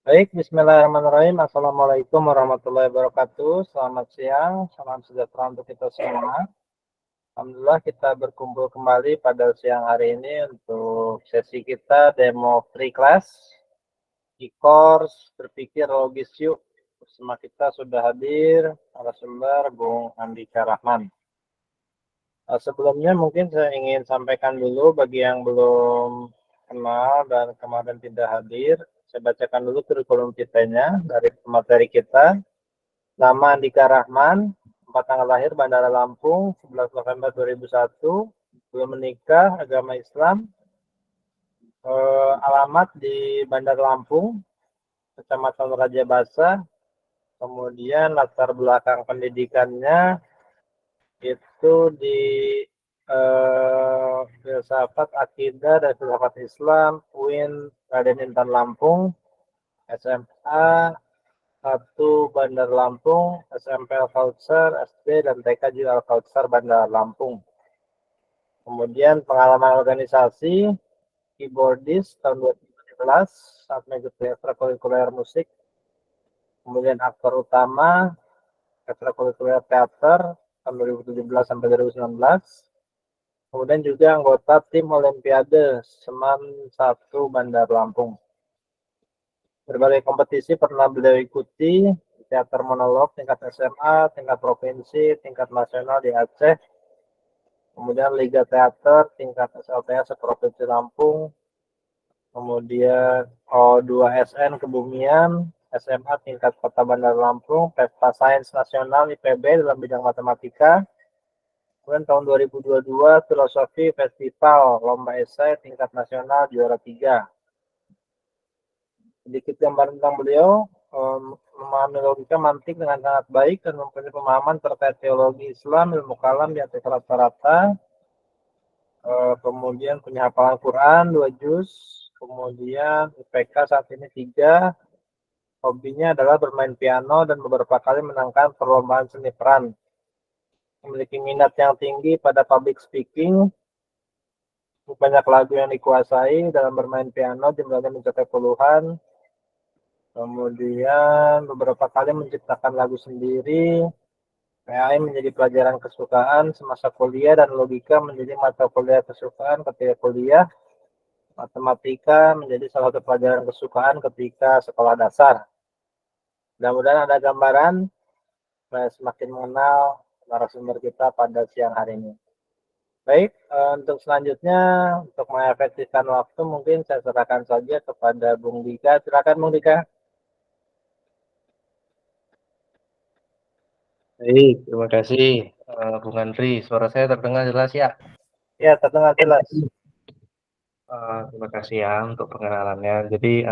Baik, bismillahirrahmanirrahim. Assalamualaikum warahmatullahi wabarakatuh. Selamat siang, salam sejahtera untuk kita semua. Alhamdulillah kita berkumpul kembali pada siang hari ini untuk sesi kita demo free class e-course berpikir logis yuk. Bersama kita sudah hadir narasumber Bung Andika Rahman. Sebelumnya mungkin saya ingin sampaikan dulu bagi yang belum kenal dan kemarin tidak hadir. Saya bacakan dulu kurikulum kitanya dari materi kita. Nama Andika Rahman, tempat tanggal lahir Bandara Lampung, 11 November 2001, belum menikah, agama Islam, alamat di Bandar Lampung, Kecamatan Raja Basa, kemudian latar belakang pendidikannya itu di filsafat akidah dan filsafat Islam UIN Raden Intan Lampung, SMA 1 Bandar Lampung, SMP Al-Kautsar, SD dan TK juga Al-Kautsar Bandar Lampung. Kemudian pengalaman organisasi keyboardist tahun 2017 saat mengikuti ekstrakurikuler musik. Kemudian aktor utama ekstrakurikuler teater tahun 2017 sampai 2019. Kemudian juga anggota tim Olimpiade Seman 1 Bandar Lampung. Berbagai kompetisi pernah beliau ikuti, teater monolog tingkat SMA, tingkat provinsi, tingkat nasional di Aceh, kemudian Liga Teater tingkat SLTS seprovinsi Lampung, kemudian O2SN Kebumian, SMA tingkat Kota Bandar Lampung, Pesta Sains Nasional IPB dalam bidang matematika. Kemudian tahun 2022 Filosofi Festival Lomba Esai tingkat nasional juara 3. Sedikit gambaran tentang beliau, memahami logika mantik dengan sangat baik dan mempunyai pemahaman terkait teologi Islam, ilmu kalam di atas rata-rata. Kemudian punya hafalan Quran 2 juz, kemudian IPK saat ini 3. Hobinya adalah bermain piano dan beberapa kali menangkan perlombaan seni peran. Memiliki minat yang tinggi pada public speaking, banyak lagu yang dikuasai dalam bermain piano, jumlahnya mencapai puluhan. Kemudian beberapa kali menciptakan lagu sendiri. PAI menjadi pelajaran kesukaan semasa kuliah dan logika menjadi mata kuliah kesukaan ketika kuliah. Matematika menjadi salah satu pelajaran kesukaan ketika sekolah dasar. Mudah-mudahan ada gambaran supaya semakin mengenal narasumber kita pada siang hari ini. Baik, untuk selanjutnya, untuk mengefektifkan waktu, mungkin saya serahkan saja kepada Bung Dika. Silakan Bung Dika. Baik, terima kasih Bung Andri. Suara saya terdengar jelas ya? Ya, terdengar jelas. Terima kasih ya untuk pengenalannya. Jadi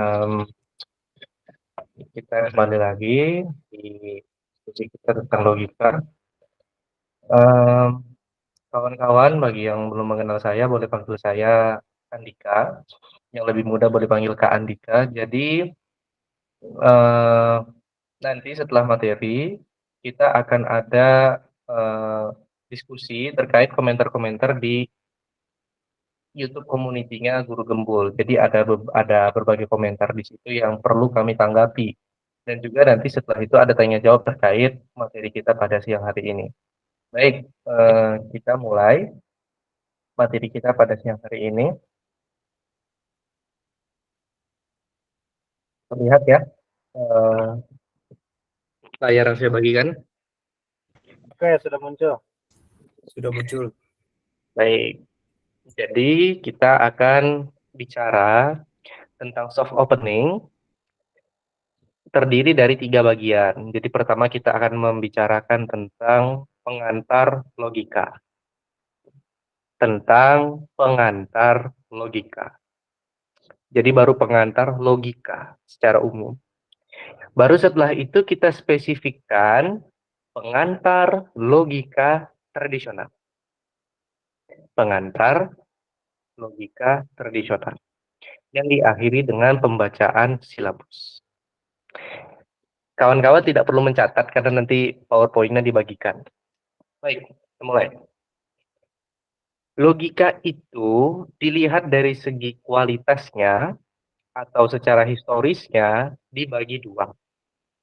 kita kembali lagi di diskusi kita tentang logika. Kawan-kawan, bagi yang belum mengenal saya, boleh panggil saya Andika. Yang lebih mudah boleh panggil Kak Andika. Jadi eh, nanti setelah materi, kita akan ada eh, diskusi terkait komentar-komentar di YouTube community-nya Guru Gembul. Jadi ada berbagai komentar di situ yang perlu kami tanggapi. Dan juga nanti setelah itu ada tanya jawab terkait materi kita pada siang hari ini. Baik, kita mulai materi kita pada siang hari ini. Terlihat ya eh, layar yang saya bagikan. Oke, sudah muncul. Sudah muncul. Baik, jadi kita akan bicara tentang soft opening terdiri dari 3 bagian. Jadi pertama kita akan membicarakan tentang pengantar logika. Tentang pengantar logika. Jadi baru pengantar logika secara umum. Baru setelah itu kita spesifikkan pengantar logika tradisional. Pengantar logika tradisional. Yang diakhiri dengan pembacaan silabus. Kawan-kawan tidak perlu mencatat karena nanti PowerPoint-nya dibagikan. Baik, kita mulai. Logika itu dilihat dari segi kualitasnya atau secara historisnya dibagi dua.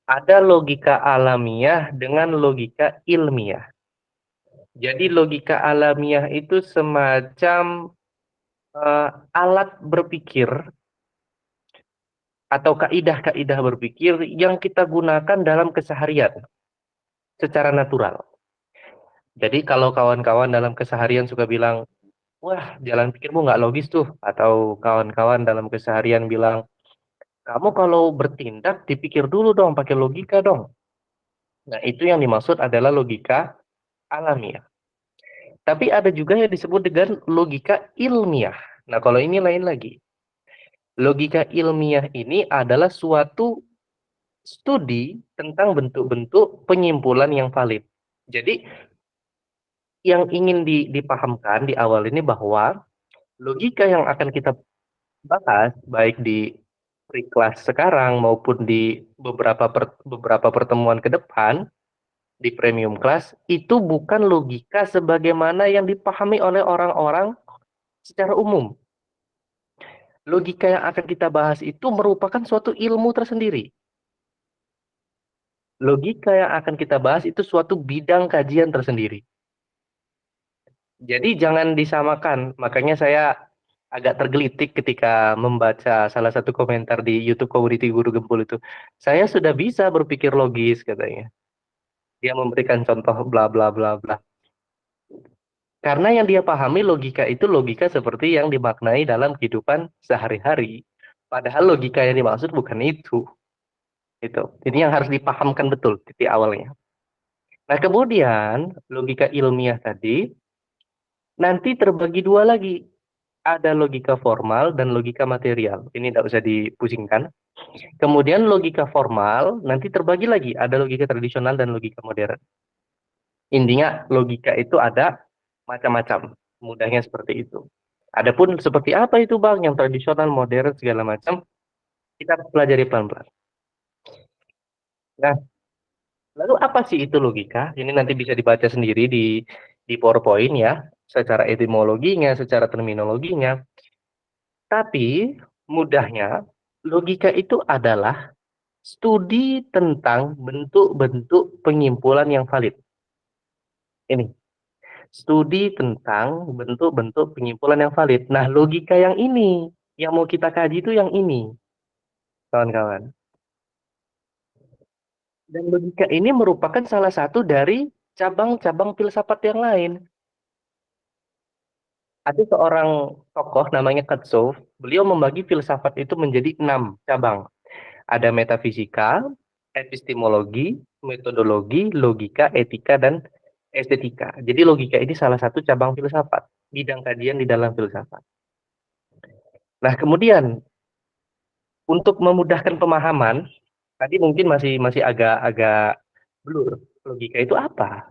Ada logika alamiah dengan logika ilmiah. Jadi logika alamiah itu semacam alat berpikir atau kaidah-kaidah berpikir yang kita gunakan dalam keseharian secara natural. Jadi kalau kawan-kawan dalam keseharian suka bilang, wah jalan pikirmu nggak logis tuh. Atau kawan-kawan dalam keseharian bilang, kamu kalau bertindak dipikir dulu dong, pakai logika dong. Nah itu yang dimaksud adalah logika alamiah. Tapi ada juga yang disebut dengan logika ilmiah. Nah kalau ini lain lagi. Logika ilmiah ini adalah suatu studi tentang bentuk-bentuk penyimpulan yang valid. Jadi yang ingin dipahamkan di awal ini bahwa logika yang akan kita bahas baik di pre-class sekarang maupun di beberapa pertemuan ke depan di premium class itu bukan logika sebagaimana yang dipahami oleh orang-orang secara umum. Logika yang akan kita bahas itu merupakan suatu ilmu tersendiri. Logika yang akan kita bahas itu suatu bidang kajian tersendiri. Jadi jangan disamakan. Makanya saya agak tergelitik ketika membaca salah satu komentar di YouTube Community Guru Gempul itu. Saya sudah bisa berpikir logis katanya. Dia memberikan contoh bla bla bla bla. Karena yang dia pahami logika itu logika seperti yang dimaknai dalam kehidupan sehari-hari. Padahal logika yang dimaksud bukan itu. Ini yang harus dipahamkan betul titik awalnya. Nah kemudian logika ilmiah tadi nanti terbagi dua lagi. Ada logika formal dan logika material. Ini tidak usah dipusingkan. Kemudian logika formal nanti terbagi lagi. Ada logika tradisional dan logika modern. Intinya logika itu ada macam-macam. Mudahnya seperti itu. Adapun seperti apa itu Bang? Yang tradisional, modern, segala macam. Kita pelajari pelan-pelan. Nah, lalu apa sih itu logika? Ini nanti bisa dibaca sendiri di PowerPoint ya. Secara etimologinya, secara terminologinya. Tapi mudahnya, logika itu adalah studi tentang bentuk-bentuk penyimpulan yang valid. Ini, studi tentang bentuk-bentuk penyimpulan yang valid. Nah, logika yang ini, yang mau kita kaji itu yang ini, kawan-kawan. Dan logika ini merupakan salah satu dari cabang-cabang filsafat yang lain. Ada seorang tokoh namanya Katsov, beliau membagi filsafat itu menjadi 6 cabang. Ada metafisika, epistemologi, metodologi, logika, etika, dan estetika. Jadi logika ini salah satu cabang filsafat, bidang kajian di dalam filsafat. Nah kemudian, untuk memudahkan pemahaman, tadi mungkin masih agak blur. Logika itu apa?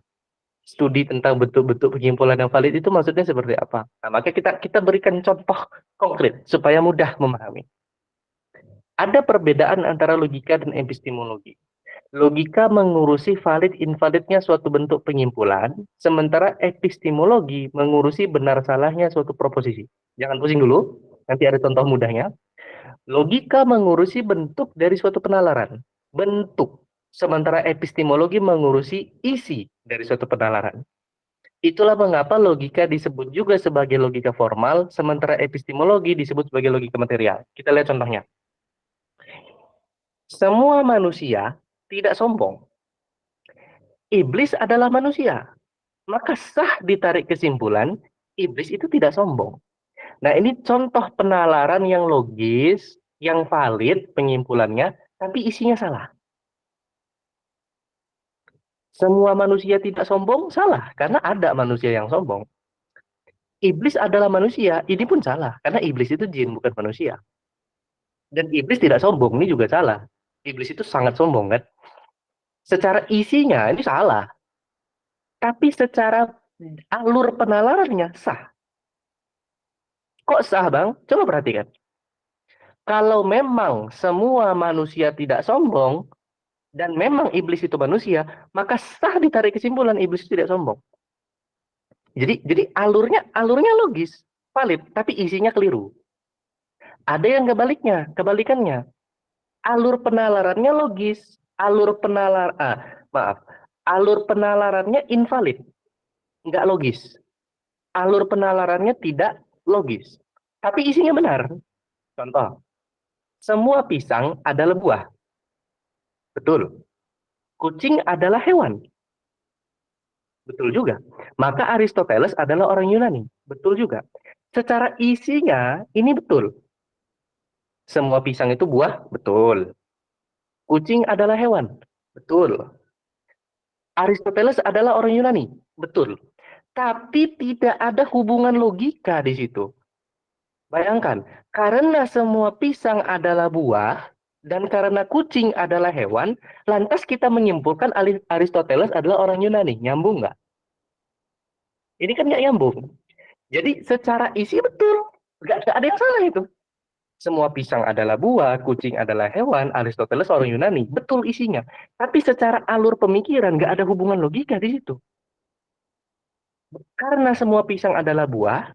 Studi tentang bentuk-bentuk penyimpulan yang valid itu maksudnya seperti apa? Nah, maka kita berikan contoh konkret supaya mudah memahami. Ada perbedaan antara logika dan epistemologi. Logika mengurusi valid-invalidnya suatu bentuk penyimpulan, sementara epistemologi mengurusi benar salahnya suatu proposisi. Jangan pusing dulu, nanti ada contoh mudahnya. Logika mengurusi bentuk dari suatu penalaran. Bentuk. Sementara epistemologi mengurusi isi dari suatu penalaran. Itulah mengapa logika disebut juga sebagai logika formal, sementara epistemologi disebut sebagai logika material. Kita lihat contohnya. Semua manusia tidak sombong. Iblis adalah manusia. Maka sah ditarik kesimpulan, iblis itu tidak sombong. Nah ini contoh penalaran yang logis, yang valid penyimpulannya, tapi isinya salah. Semua manusia tidak sombong, salah. Karena ada manusia yang sombong. Iblis adalah manusia, ini pun salah. Karena iblis itu jin, bukan manusia. Dan iblis tidak sombong, ini juga salah. Iblis itu sangat sombong, kan? Secara isinya, ini salah. Tapi secara alur penalarannya, sah. Kok sah, Bang? Coba perhatikan. Kalau memang semua manusia tidak sombong, dan memang iblis itu manusia, maka sah ditarik kesimpulan iblis itu tidak sombong. Jadi alurnya logis, valid, tapi isinya keliru. Ada yang kebalikannya. Alur penalarannya logis, alur penalarannya invalid, nggak logis. Alur penalarannya tidak logis, tapi isinya benar. Contoh, semua pisang adalah buah, betul. Kucing adalah hewan, betul juga. Maka Aristoteles adalah orang Yunani, betul juga. Secara isinya ini betul. Semua pisang itu buah, betul. Kucing adalah hewan, betul. Aristoteles adalah orang Yunani, betul. Tapi tidak ada hubungan logika di situ. Bayangkan, karena semua pisang adalah buah dan karena kucing adalah hewan, lantas kita menyimpulkan Aristoteles adalah orang Yunani. Nyambung nggak? Ini kan nggak nyambung. Jadi secara isi betul, nggak ada yang salah itu. Semua pisang adalah buah, kucing adalah hewan, Aristoteles orang Yunani, betul isinya. Tapi secara alur pemikiran nggak ada hubungan logika di situ. Karena semua pisang adalah buah,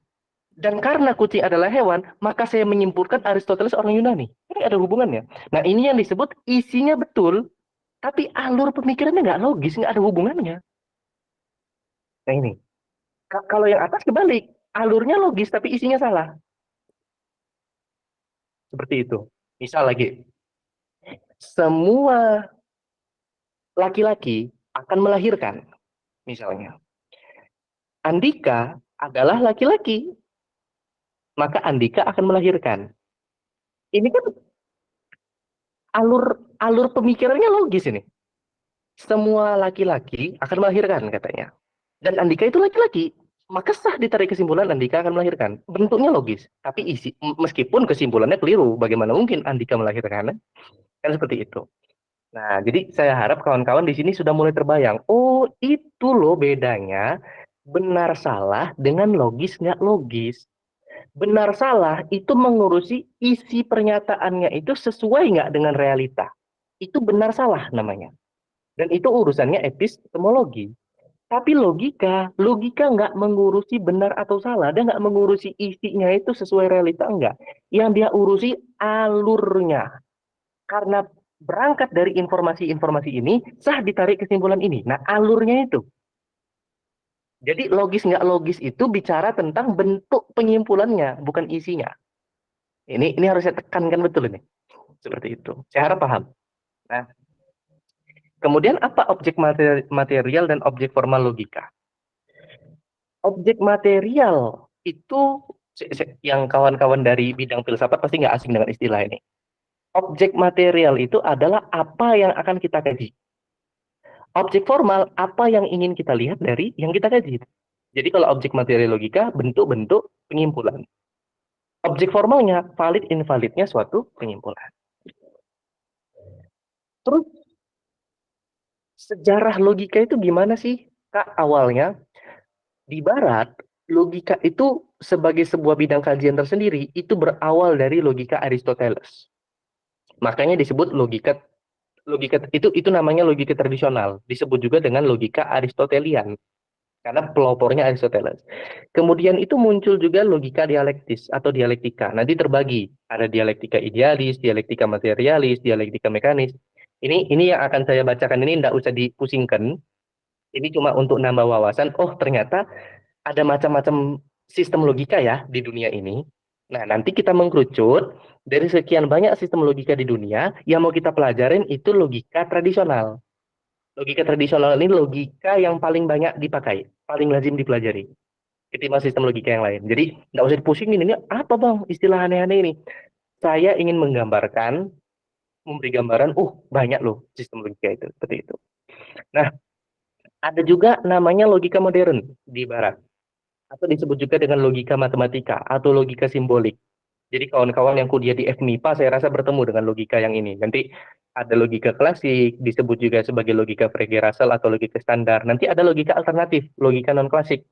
dan karena kucing adalah hewan, maka saya menyimpulkan Aristoteles orang Yunani. Ini ada hubungannya. Nah, ini yang disebut isinya betul, tapi alur pemikirannya nggak logis, nggak ada hubungannya. Nah ini, kalau yang atas kebalik, alurnya logis tapi isinya salah. Seperti itu. Misal lagi, semua laki-laki akan melahirkan. Misalnya, Andika adalah laki-laki, maka Andika akan melahirkan. Ini kan alur pemikirannya logis ini. Semua laki-laki akan melahirkan katanya. Dan Andika itu laki-laki, maka sah ditarik kesimpulan Andika akan melahirkan. Bentuknya logis, tapi meskipun kesimpulannya keliru, bagaimana mungkin Andika melahirkan? Kan seperti itu. Nah, jadi saya harap kawan-kawan di sini sudah mulai terbayang. Oh, itu loh bedanya benar salah dengan logis nggak logis. Benar salah itu mengurusi isi pernyataannya itu sesuai nggak dengan realita. Itu benar salah namanya. Dan itu urusannya epistemologi. Tapi logika nggak mengurusi benar atau salah, dia nggak mengurusi isinya itu sesuai realita enggak. Yang dia urusi alurnya. Karena berangkat dari informasi-informasi ini, sah ditarik kesimpulan ini. Nah, alurnya itu. Jadi logis nggak logis itu bicara tentang bentuk penyimpulannya, bukan isinya. Ini harus saya tekankan betul ini. Seperti itu. Saya harap paham. Nah, kemudian apa objek material dan objek formal logika? Objek material itu yang kawan-kawan dari bidang filsafat pasti nggak asing dengan istilah ini. Objek material itu adalah apa yang akan kita kaji. Objek formal apa yang ingin kita lihat dari yang kita kaji. Jadi kalau objek material logika bentuk-bentuk penyimpulan. Objek formalnya valid invalidnya suatu penyimpulan. Terus sejarah logika itu gimana sih, Kak, awalnya? Di Barat, logika itu sebagai sebuah bidang kajian tersendiri, itu berawal dari logika Aristoteles. Makanya disebut logika itu namanya logika tradisional, disebut juga dengan logika Aristotelian, karena pelopornya Aristoteles. Kemudian itu muncul juga logika dialektis atau dialektika. Nanti terbagi, ada dialektika idealis, dialektika materialis, dialektika mekanis. Ini yang akan saya bacakan ini tidak usah dipusingkan. Ini cuma untuk nambah wawasan. Oh, ternyata ada macam-macam sistem logika ya di dunia ini. Nah, nanti kita mengkerucut dari sekian banyak sistem logika di dunia, yang mau kita pelajarin itu logika tradisional. Logika tradisional ini logika yang paling banyak dipakai, paling lazim dipelajari ketimbang sistem logika yang lain. Jadi, nggak usah dipusingin, ini apa bang istilah aneh-aneh ini. Saya ingin menggambarkan, memberi gambaran, banyak loh sistem logika itu, seperti itu. Nah, ada juga namanya logika modern di Barat, atau disebut juga dengan logika matematika atau logika simbolik. Jadi kawan-kawan yang kuliah di FMIPA saya rasa bertemu dengan logika yang ini. Nanti ada logika klasik, disebut juga sebagai logika Frege-Russell atau logika standar. Nanti ada logika alternatif, logika non-klasik.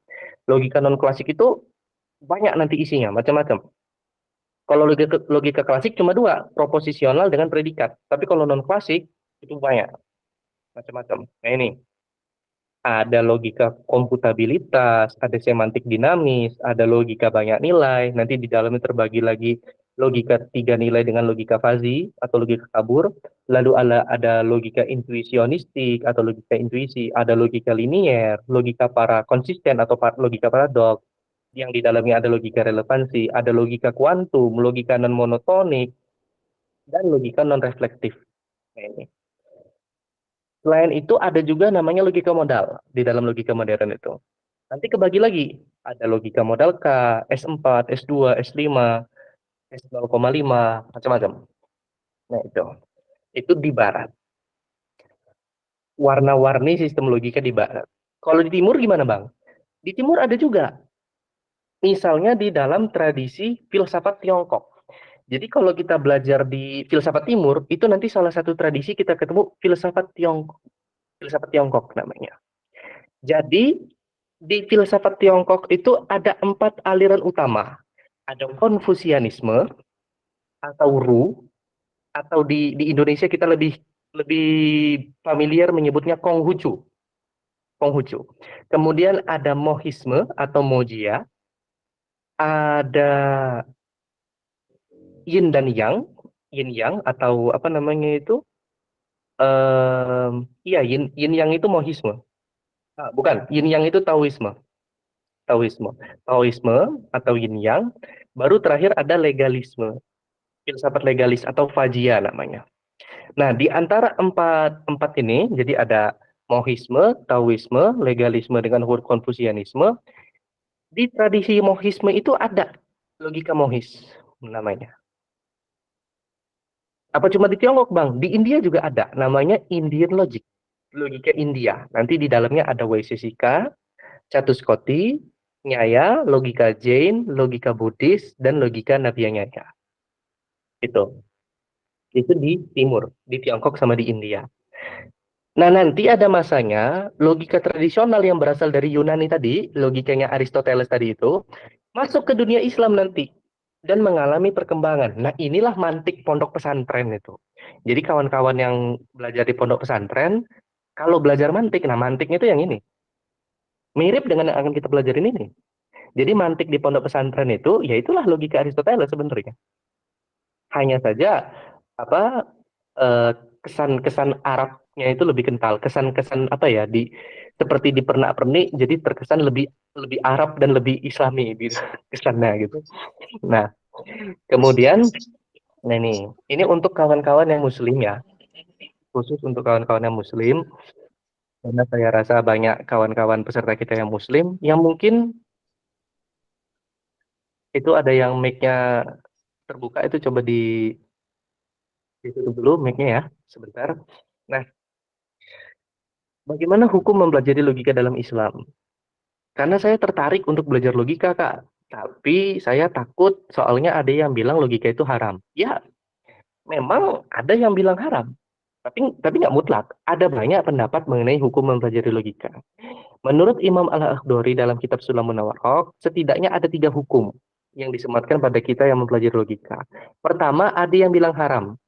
Logika non-klasik itu banyak nanti isinya, macam-macam. Kalau logika klasik cuma dua, proposisional dengan predikat. Tapi kalau non-klasik itu banyak, macam-macam. Nah ini, ada logika komputabilitas, ada semantik dinamis, ada logika banyak nilai, nanti di dalamnya terbagi lagi logika 3 nilai dengan logika fazi atau logika kabur, lalu ada logika intuisionistik atau logika intuisi, ada logika linier, logika para konsisten atau logika paradoks, yang di dalamnya ada logika relevansi, ada logika kuantum, logika non monotonik, dan logika non reflektif. Nah, ini. Selain itu ada juga namanya logika modal di dalam logika modern itu. Nanti kebagi lagi, ada logika modal K, S4, S2, S5, S0,5, macam-macam. Nah itu di barat. Warna-warni sistem logika di barat. Kalau di timur gimana Bang? Di timur ada juga. Misalnya di dalam tradisi filsafat Tiongkok. Jadi kalau kita belajar di filsafat timur, itu nanti salah satu tradisi kita ketemu filsafat Tiongkok. Filsafat Tiongkok namanya. Jadi di filsafat Tiongkok itu ada 4 aliran utama. Ada Konfusianisme atau Ru, atau di Indonesia kita lebih familiar menyebutnya Konghucu. Konghucu. Kemudian ada Mohisme atau Mojia, ada Yin dan Yang, Yin Yang atau apa namanya itu? Iya, Yin Yang itu Mohisme. Bukan, Yin Yang itu Taoisme. Taoisme atau Yin Yang. Baru terakhir ada legalisme, filsafat legalis atau Fajia namanya. Nah, di antara empat ini, jadi ada Mohisme, Taoisme, legalisme dengan Konfusianisme. Di tradisi Mohisme itu ada logika Mohis namanya. Apa cuma di Tiongkok, Bang? Di India juga ada, namanya Indian Logic, logika India. Nanti di dalamnya ada Vaisesika, Catuskoti, Nyaya, logika Jain, logika Buddhis, dan logika Nabiyanyaya. Itu di timur, di Tiongkok sama di India. Nah, nanti ada masanya logika tradisional yang berasal dari Yunani tadi, logikanya Aristoteles tadi itu, masuk ke dunia Islam nanti dan mengalami perkembangan. Nah, inilah mantik pondok pesantren itu. Jadi kawan-kawan yang belajar di pondok pesantren, kalau belajar mantik, nah mantiknya itu yang ini. Mirip dengan yang akan kita pelajarin ini. Jadi mantik di pondok pesantren itu, ya itulah logika Aristoteles sebenarnya. Hanya saja apa kesan-kesan Arabnya itu lebih kental, kesan-kesan apa ya seperti di pernak-pernik, jadi terkesan lebih Arab dan lebih Islami gitu kesannya gitu. Nah, kemudian ini untuk kawan-kawan yang Muslim ya, khusus untuk kawan-kawan yang Muslim, karena saya rasa banyak kawan-kawan peserta kita yang Muslim yang mungkin itu ada yang mic-nya terbuka, itu coba ditutup dulu mic-nya ya sebentar. Nah, bagaimana hukum mempelajari logika dalam Islam? Karena saya tertarik untuk belajar logika, Kak. Tapi saya takut soalnya ada yang bilang logika itu haram. Ya, memang ada yang bilang haram. Tapi nggak mutlak. Ada banyak pendapat mengenai hukum mempelajari logika. Menurut Imam Al-Akhdari dalam kitab Sulamun Nawarok, setidaknya ada 3 hukum yang disematkan pada kita yang mempelajari logika. Pertama, ada yang bilang haram.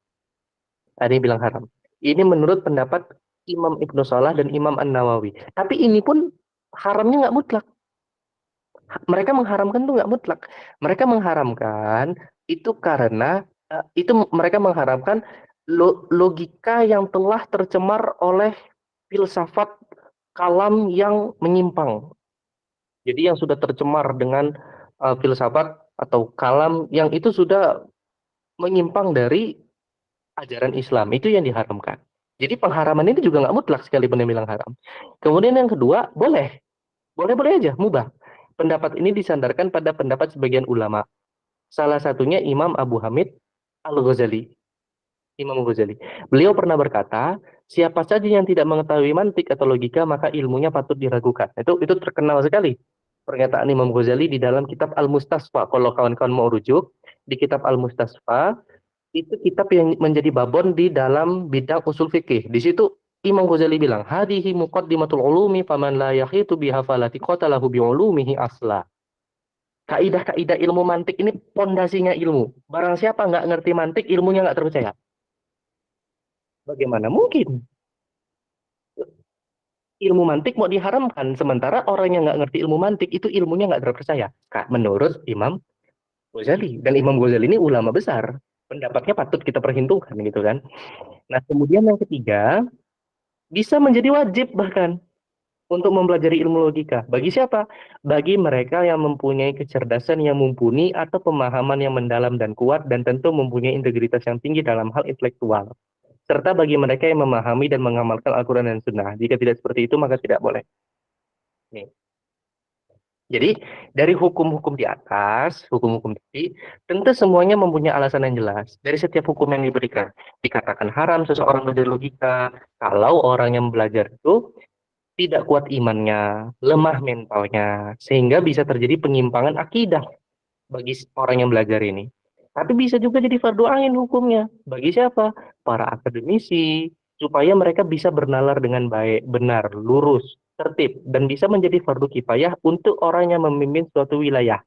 Ada yang bilang haram. Ini menurut pendapat Imam Ibnu Salah dan Imam An-Nawawi. Tapi ini pun haramnya nggak mutlak. Mereka mengharamkan itu nggak mutlak. Mereka mengharamkan itu karena mereka mengharamkan logika yang telah tercemar oleh filsafat kalam yang menyimpang. Jadi yang sudah tercemar dengan filsafat atau kalam yang itu sudah menyimpang dari ajaran Islam, itu yang diharamkan. Jadi pengharaman ini juga nggak mutlak sekalipun yang bilang haram. Kemudian yang kedua, boleh aja, mubah. Pendapat ini disandarkan pada pendapat sebagian ulama. Salah satunya Imam Abu Hamid Al-Ghazali. Imam Ghazali. Beliau pernah berkata, siapa saja yang tidak mengetahui mantik atau logika, maka ilmunya patut diragukan. Itu terkenal sekali. Pernyataan Imam Ghazali di dalam kitab Al-Mustasfa. Kalau kawan-kawan mau rujuk, di kitab Al-Mustasfa, itu kitab yang menjadi babon di dalam bidang usul fikih. Di situ Imam Ghazali bilang, hadihi muqaddimatul ulumi faman la yahitu biha falati qatalahu bi ulumihi asla. Kaidah-kaidah ilmu mantik ini pondasinya ilmu. Barang siapa nggak ngerti mantik, ilmunya nggak terpercaya. Bagaimana mungkin ilmu mantik mau diharamkan, sementara orang yang nggak ngerti ilmu mantik itu ilmunya nggak terpercaya? Kak, menurut Imam Ghazali. Dan Imam Ghazali ini ulama besar. Pendapatnya patut kita perhitungkan gitu kan. Nah, kemudian yang ketiga, bisa menjadi wajib bahkan untuk mempelajari ilmu logika. Bagi siapa? Bagi mereka yang mempunyai kecerdasan yang mumpuni atau pemahaman yang mendalam dan kuat dan tentu mempunyai integritas yang tinggi dalam hal intelektual. Serta bagi mereka yang memahami dan mengamalkan Al-Quran dan Sunnah. Jika tidak seperti itu, maka tidak boleh. Nih. Jadi, dari hukum-hukum di atas, hukum-hukum tadi, tentu semuanya mempunyai alasan yang jelas. Dari setiap hukum yang diberikan. Dikatakan haram seseorang belajar logika, kalau orang yang belajar itu tidak kuat imannya, lemah mentalnya, sehingga bisa terjadi penyimpangan akidah bagi orang yang belajar ini. Tapi bisa juga jadi fardu ain hukumnya. Bagi siapa? Para akademisi, supaya mereka bisa bernalar dengan baik, benar, lurus, tertib, dan bisa menjadi fardu kifayah untuk orang yang memimpin suatu wilayah.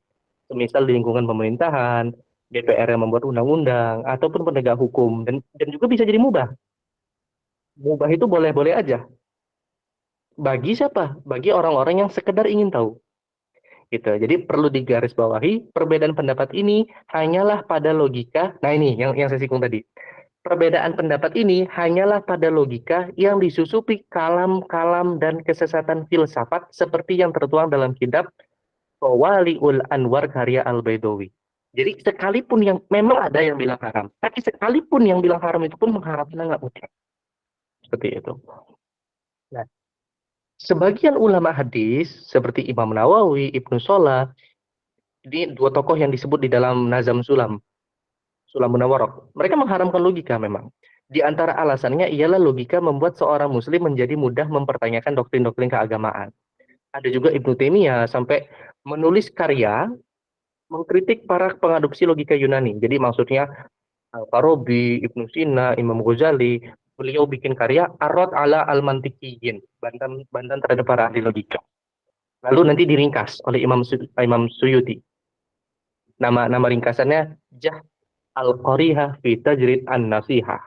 Semisal di lingkungan pemerintahan, DPR yang membuat undang-undang, ataupun penegak hukum, dan juga bisa jadi mubah. Mubah itu boleh-boleh aja. Bagi siapa? Bagi orang-orang yang sekedar ingin tahu. Gitu. Jadi perlu digarisbawahi, perbedaan pendapat ini hanyalah pada logika. Nah ini yang saya singgung tadi. Perbedaan pendapat ini hanyalah pada logika yang disusupi kalam-kalam dan kesesatan filsafat seperti yang tertuang dalam kitab Waliul Anwar karya Al-Baidawi. Jadi sekalipun yang memang ada yang bilang haram, tapi sekalipun yang bilang haram itu pun mengharapkan nggak mutlak. Seperti itu. Nah, sebagian ulama hadis seperti Imam Nawawi, Ibnu Sholah, ini dua tokoh yang disebut di dalam Nazam Sulam, Sulam Munawarok. Mereka mengharamkan logika memang. Di antara alasannya ialah logika membuat seorang muslim menjadi mudah mempertanyakan doktrin-doktrin keagamaan. Ada juga Ibnu Taimiyah sampai menulis karya mengkritik para pengadopsi logika Yunani. Jadi maksudnya Al-Farabi, Ibnu Sina, Imam Ghazali, beliau bikin karya Ar-Rad ala al-Mantiqiyin, bantahan terhadap para ahli logika. Lalu nanti diringkas oleh Imam Suyuti. Nama ringkasannya Jah Al-Qarihah fi Tajrid An-Nasihah.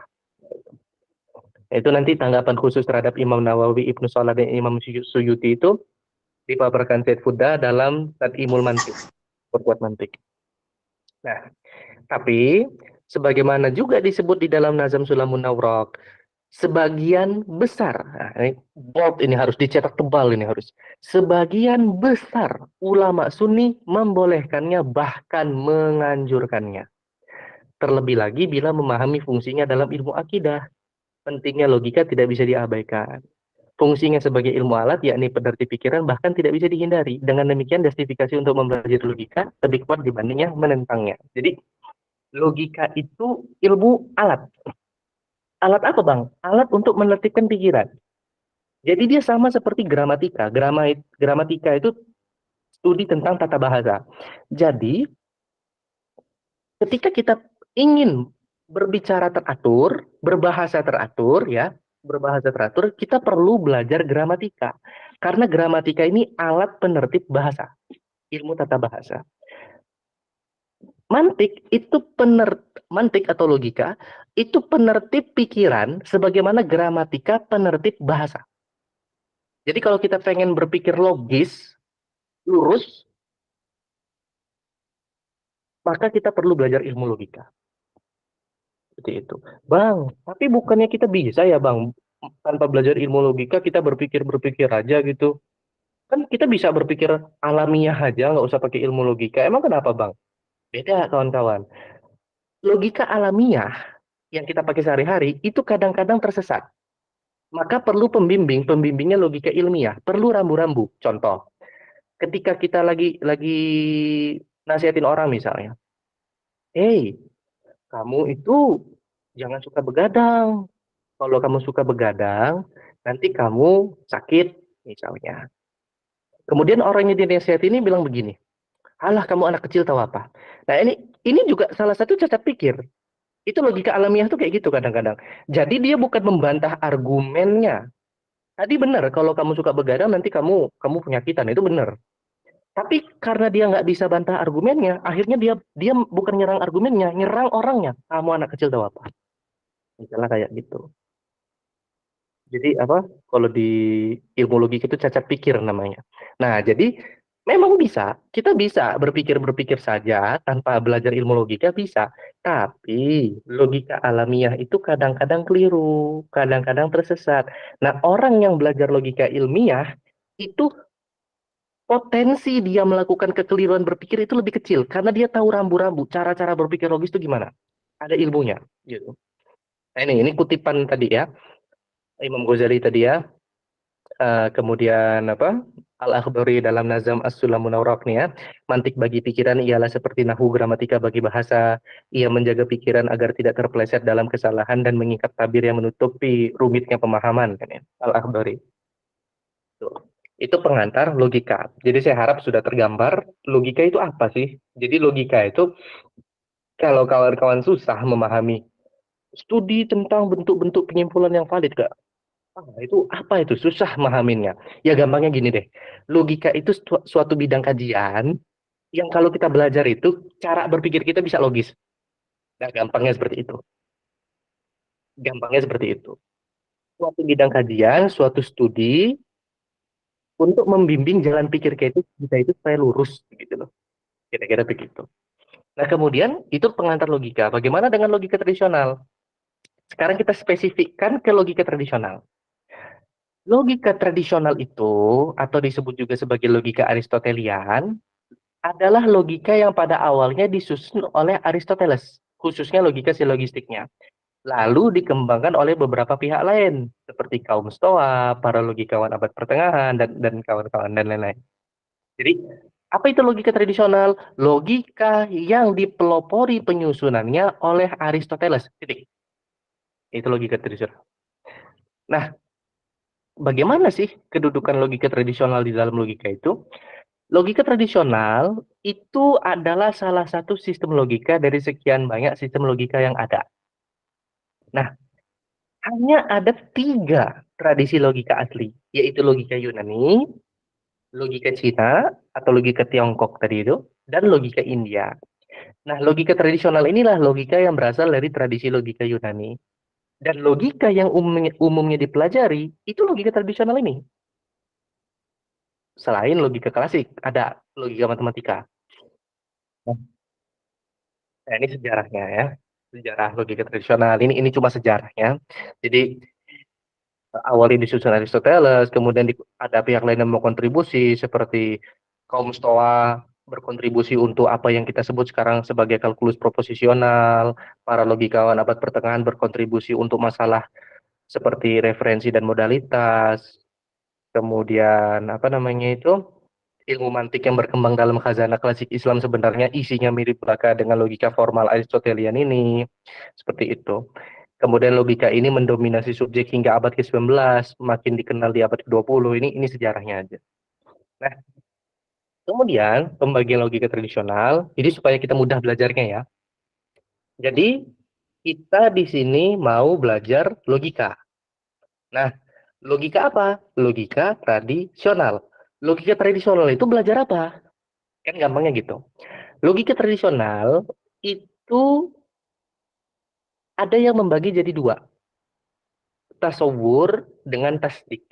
Itu nanti tanggapan khusus terhadap Imam Nawawi, Ibnu Sholah, dan Imam Suyuti itu dipaparkan Said Fuda dalam Tad'imul Mantiq, perkuat mantik. Nah, tapi sebagaimana juga disebut di dalam Nazam Sulamun Nawraq, sebagian besar, nah ini bold, ini harus dicetak tebal, ini harus. Sebagian besar ulama Sunni membolehkannya, bahkan menganjurkannya. Terlebih lagi bila memahami fungsinya dalam ilmu akidah. Pentingnya logika tidak bisa diabaikan. Fungsinya sebagai ilmu alat, yakni penertib pikiran, bahkan tidak bisa dihindari. Dengan demikian, justifikasi untuk mempelajari logika lebih kuat dibanding yang menentangnya. Jadi, logika itu ilmu alat. Alat apa, Bang? Alat untuk menertibkan pikiran. Jadi dia sama seperti gramatika. Gramatika itu studi tentang tata bahasa. Jadi, ketika kita ingin berbicara teratur, berbahasa teratur, kita perlu belajar gramatika. Karena gramatika ini alat penertib bahasa, ilmu tata bahasa. Mantik atau logika itu penertib pikiran, sebagaimana gramatika penertib bahasa. Jadi kalau kita pengen berpikir logis, lurus, maka kita perlu belajar ilmu logika. Seperti itu. Bang, tapi bukannya kita bisa ya, Bang, tanpa belajar ilmu logika kita berpikir aja gitu. Kan kita bisa berpikir alamiah aja, nggak usah pakai ilmu logika. Emang kenapa, Bang? Beda, kawan-kawan. Logika alamiah yang kita pakai sehari-hari itu kadang-kadang tersesat. Maka perlu pembimbingnya logika ilmiah, perlu rambu-rambu. Contoh, ketika kita lagi nasihatin orang misalnya, hey, kamu itu jangan suka begadang. Kalau kamu suka begadang, nanti kamu sakit misalnya. Kemudian orang yang dinasihat ini bilang begini, alah kamu anak kecil tahu apa. Nah ini juga salah satu cacat pikir. Itu logika alamiah tuh kayak gitu kadang-kadang. Jadi dia bukan membantah argumennya. Tadi benar kalau kamu suka begadang nanti kamu penyakitan, itu benar. Tapi karena dia nggak bisa bantah argumennya, akhirnya dia bukan nyerang argumennya, nyerang orangnya. Kamu anak kecil tahu apa? Misalnya kayak gitu. Jadi apa? Kalau di ilmu logika itu cacat pikir namanya. Nah, jadi Memang bisa, kita bisa berpikir-berpikir saja tanpa belajar ilmu logika bisa. Tapi logika alamiah itu kadang-kadang keliru, kadang-kadang tersesat. Nah, orang yang belajar logika ilmiah itu potensi dia melakukan kekeliruan berpikir itu lebih kecil karena dia tahu rambu-rambu cara-cara berpikir logis itu gimana. Ada ilmunya, gitu. Nah, ini kutipan tadi ya, Imam Ghazali tadi ya. Kemudian apa? Al-Akhdari dalam Nazam As-Sulamun Awraq nih ya. Mantik bagi pikiran ialah seperti nahu gramatika bagi bahasa. Ia menjaga pikiran agar tidak terpeleset dalam kesalahan dan mengikat tabir yang menutupi rumitnya pemahaman kan ya. Al-Akhdari. Tuh. Itu pengantar logika. Jadi saya harap sudah tergambar logika itu apa sih? Jadi logika itu kalau kawan-kawan susah memahami studi tentang bentuk-bentuk penyimpulan yang valid gak? Itu apa itu? Susah mahaminnya. Ya gampangnya gini deh. Logika itu suatu bidang kajian yang kalau kita belajar itu cara berpikir kita bisa logis. Nah, gampangnya seperti itu. Gampangnya seperti itu. Suatu bidang kajian, suatu studi untuk membimbing jalan pikir kita itu supaya lurus gitu loh. Kira-kira begitu. Nah, kemudian itu pengantar logika. Bagaimana dengan logika tradisional? Sekarang kita spesifikkan ke logika tradisional. Logika tradisional itu, atau disebut juga sebagai logika Aristotelian, adalah logika yang pada awalnya disusun oleh Aristoteles, khususnya logika silogistiknya. Lalu dikembangkan oleh beberapa pihak lain, seperti kaum Stoa, para logikawan abad pertengahan, dan kawan-kawan, dan lain-lain. Jadi, apa itu logika tradisional? Logika yang dipelopori penyusunannya oleh Aristoteles. Titik. Itu logika tradisional. Nah, bagaimana sih kedudukan logika tradisional di dalam logika itu? Logika tradisional itu adalah salah satu sistem logika dari sekian banyak sistem logika yang ada. Nah, hanya ada 3 tradisi logika asli, yaitu logika Yunani, logika Cina, atau logika Tiongkok tadi itu, dan logika India. Nah, logika tradisional inilah logika yang berasal dari tradisi logika Yunani. Dan logika yang umumnya dipelajari, itu logika tradisional ini. Selain logika klasik, ada logika matematika. Nah, ini sejarahnya ya. Sejarah logika tradisional. Ini cuma sejarahnya. Jadi awalnya disusun Aristoteles, kemudian ada pihak lain yang mau kontribusi seperti kaum Stoa berkontribusi untuk apa yang kita sebut sekarang sebagai kalkulus proposisional, para logikawan abad pertengahan berkontribusi untuk masalah seperti referensi dan modalitas, kemudian apa namanya itu ilmu mantik yang berkembang dalam khazanah klasik Islam sebenarnya isinya mirip belaka dengan logika formal Aristotelian ini, seperti itu. Kemudian logika ini mendominasi subjek hingga abad ke-19, makin dikenal di abad ke-20. Ini sejarahnya aja. Nah, kemudian pembagian logika tradisional, ini supaya kita mudah belajarnya ya. Jadi, kita di sini mau belajar logika. Nah, logika apa? Logika tradisional. Logika tradisional itu belajar apa? Kan gampangnya gitu. Logika tradisional itu ada yang membagi jadi 2. Tasawur dengan tasdik.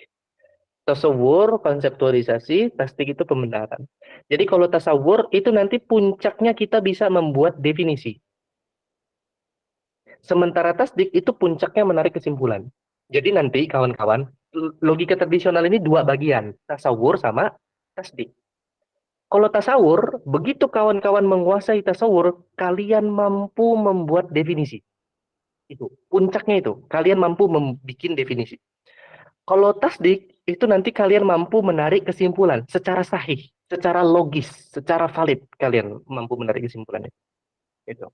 Tasawur, konseptualisasi, tasdik itu pembenaran. Jadi kalau tasawur itu nanti puncaknya kita bisa membuat definisi. Sementara tasdik itu puncaknya menarik kesimpulan. Jadi nanti kawan-kawan, logika tradisional ini 2 bagian, tasawur sama tasdik. Kalau tasawur, begitu kawan-kawan menguasai tasawur, kalian mampu membuat definisi. Itu puncaknya itu, kalian mampu membuat definisi. Kalau tasdik, itu nanti kalian mampu menarik kesimpulan secara sahih, secara logis, secara valid kalian mampu menarik kesimpulannya. Itu.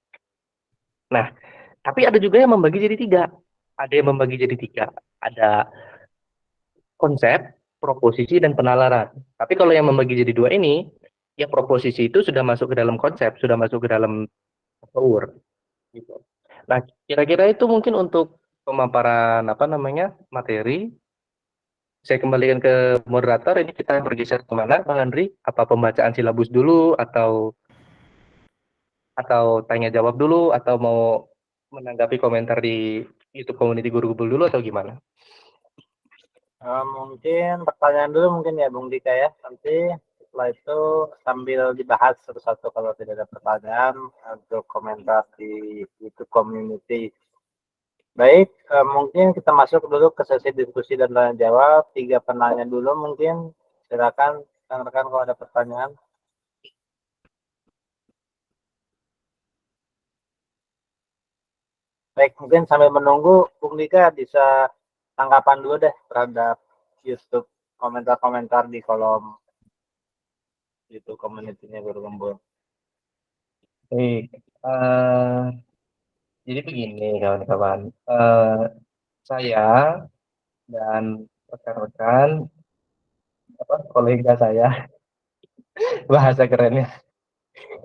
Nah, tapi ada juga yang membagi jadi 3. Ada yang membagi jadi 3. Ada konsep, proposisi, dan penalaran. Tapi kalau yang membagi jadi 2 ini, ya proposisi itu sudah masuk ke dalam konsep, sudah masuk ke dalam tasawur. Gitu. Nah, kira-kira itu mungkin untuk pemaparan apa namanya materi. Saya kembalikan ke moderator. Ini kita bergeser kemana, Bang Andri? Apa pembacaan silabus dulu atau tanya jawab dulu atau mau menanggapi komentar di YouTube Community Guru Gembul dulu atau gimana? Mungkin pertanyaan dulu mungkin ya Bung Dika ya. Nanti setelah itu sambil dibahas satu-satu kalau tidak ada pertanyaan untuk komentar di YouTube community. Baik, mungkin kita masuk dulu ke sesi diskusi dan tanya jawab. 3 penanya dulu mungkin. Silakan rekan-rekan kalau ada pertanyaan. Baik, mungkin sambil menunggu, Bung Dika bisa tanggapan dulu deh terhadap YouTube komentar-komentar di kolom YouTube community-nya Guru Gembul. Baik, jadi begini kawan-kawan, saya dan rekan-rekan kolega saya bahasa kerennya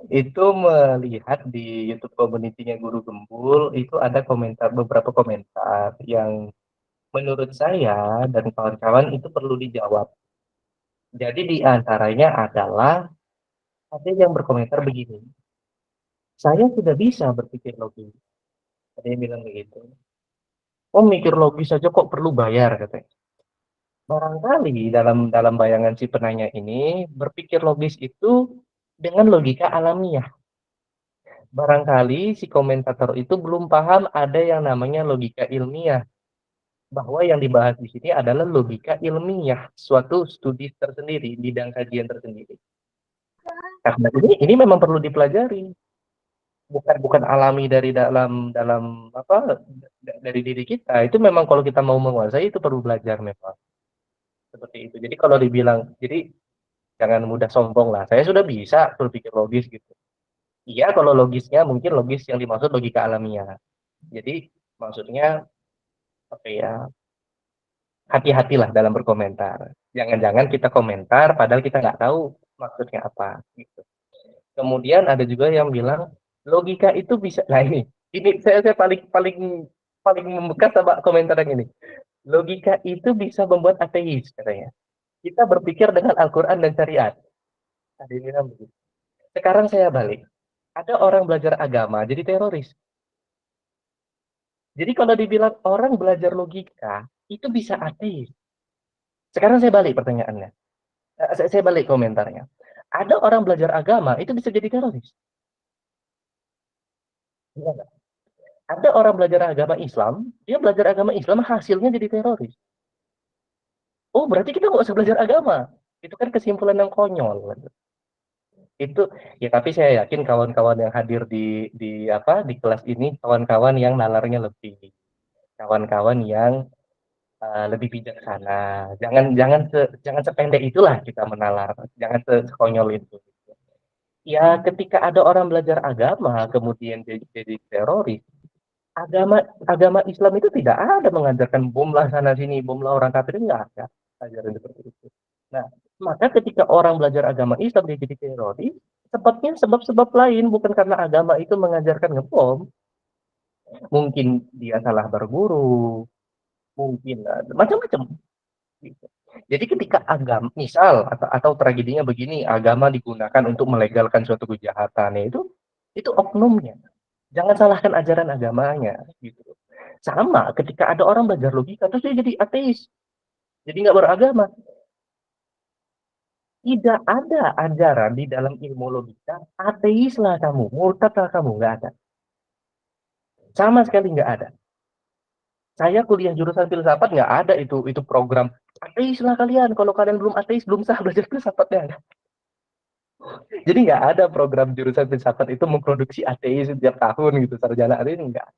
itu melihat di YouTube community-nya Guru Gembul itu ada beberapa komentar yang menurut saya dan kawan-kawan itu perlu dijawab. Jadi di antaranya adalah ada yang berkomentar begini, saya sudah bisa berpikir logis. Ada yang bilang begitu. Oh, mikir logis saja kok perlu bayar, katanya. Barangkali dalam bayangan si penanya ini, berpikir logis itu dengan logika alamiah. Barangkali si komentator itu belum paham ada yang namanya logika ilmiah. Bahwa yang dibahas di sini adalah logika ilmiah, suatu studi tersendiri, bidang kajian tersendiri. Karena ini memang perlu dipelajari. Bukan alami dari dalam dari diri kita. Itu memang kalau kita mau menguasai itu perlu belajar memang. Seperti itu. Jadi kalau dibilang, jadi jangan mudah sombong lah. Saya sudah bisa berpikir logis gitu. Iya, kalau logisnya mungkin logis yang dimaksud logika alamiah. Jadi maksudnya apa ya? Hati-hatilah dalam berkomentar. Jangan-jangan kita komentar padahal kita nggak tahu maksudnya apa gitu. Kemudian ada juga yang bilang logika itu bisa. Nah ini saya paling paling paling membekas sama komentar yang ini. Logika itu bisa membuat ateis katanya. Kita berpikir dengan Al-Quran dan syariat. Ada yang bilang begitu. Sekarang saya balik. Ada orang belajar agama jadi teroris. Jadi kalau dibilang orang belajar logika itu bisa ateis. Sekarang saya balik pertanyaannya. Saya balik komentarnya. Ada orang belajar agama itu bisa jadi teroris. Iya, ada orang belajar agama Islam, dia belajar agama Islam hasilnya jadi teroris. Oh, berarti kita nggak usah belajar agama. Itu kan kesimpulan yang konyol. Itu ya, tapi saya yakin kawan-kawan yang hadir di kelas ini kawan-kawan yang nalarnya lebih, kawan-kawan yang lebih bijaksana. Jangan sependek itulah kita menalar. Jangan sekonyol itu. Ya, ketika ada orang belajar agama kemudian jadi teroris, agama Islam itu tidak ada mengajarkan bomlah sana sini, bomlah orang kafir, enggak ada ajaran seperti itu. Nah, maka ketika orang belajar agama Islam dia jadi teroris, sebabnya sebab-sebab lain, bukan karena agama itu mengajarkan ngebom. Mungkin dia salah berguru, mungkin macam-macam. Gitu. Jadi ketika agama, misal atau tragedinya begini, agama digunakan untuk melegalkan suatu kejahatan, ya itu oknumnya. Jangan salahkan ajaran agamanya, gitu. Sama ketika ada orang belajar logika terus dia jadi ateis, jadi nggak beragama. Tidak ada ajaran di dalam ilmu logika ateislah kamu, murtadlah kamu, nggak ada. Sama sekali nggak ada. Saya kuliah jurusan filsafat nggak ada itu program ateislah kalian. Kalau kalian belum ateis belum sah belajar filsafatnya. Jadi nggak ada program jurusan filsafat itu memproduksi ateis setiap tahun gitu, sarjana ateis enggak.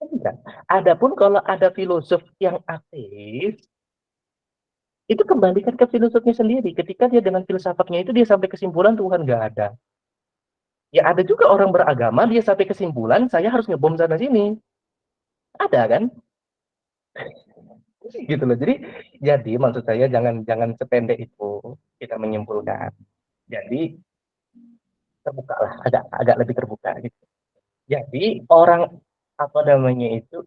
Enggak. Adapun kalau ada filosof yang ateis, itu kembalikan ke filosofnya sendiri. Ketika dia dengan filsafatnya itu dia sampai kesimpulan Tuhan nggak ada. Ya ada juga orang beragama dia sampai kesimpulan saya harus ngebom sana sini. Ada kan? Gitu loh. Jadi maksud saya jangan sependek itu kita menyimpulkan. Jadi terbuka lah, agak lebih terbuka gitu. Jadi orang apa namanya itu,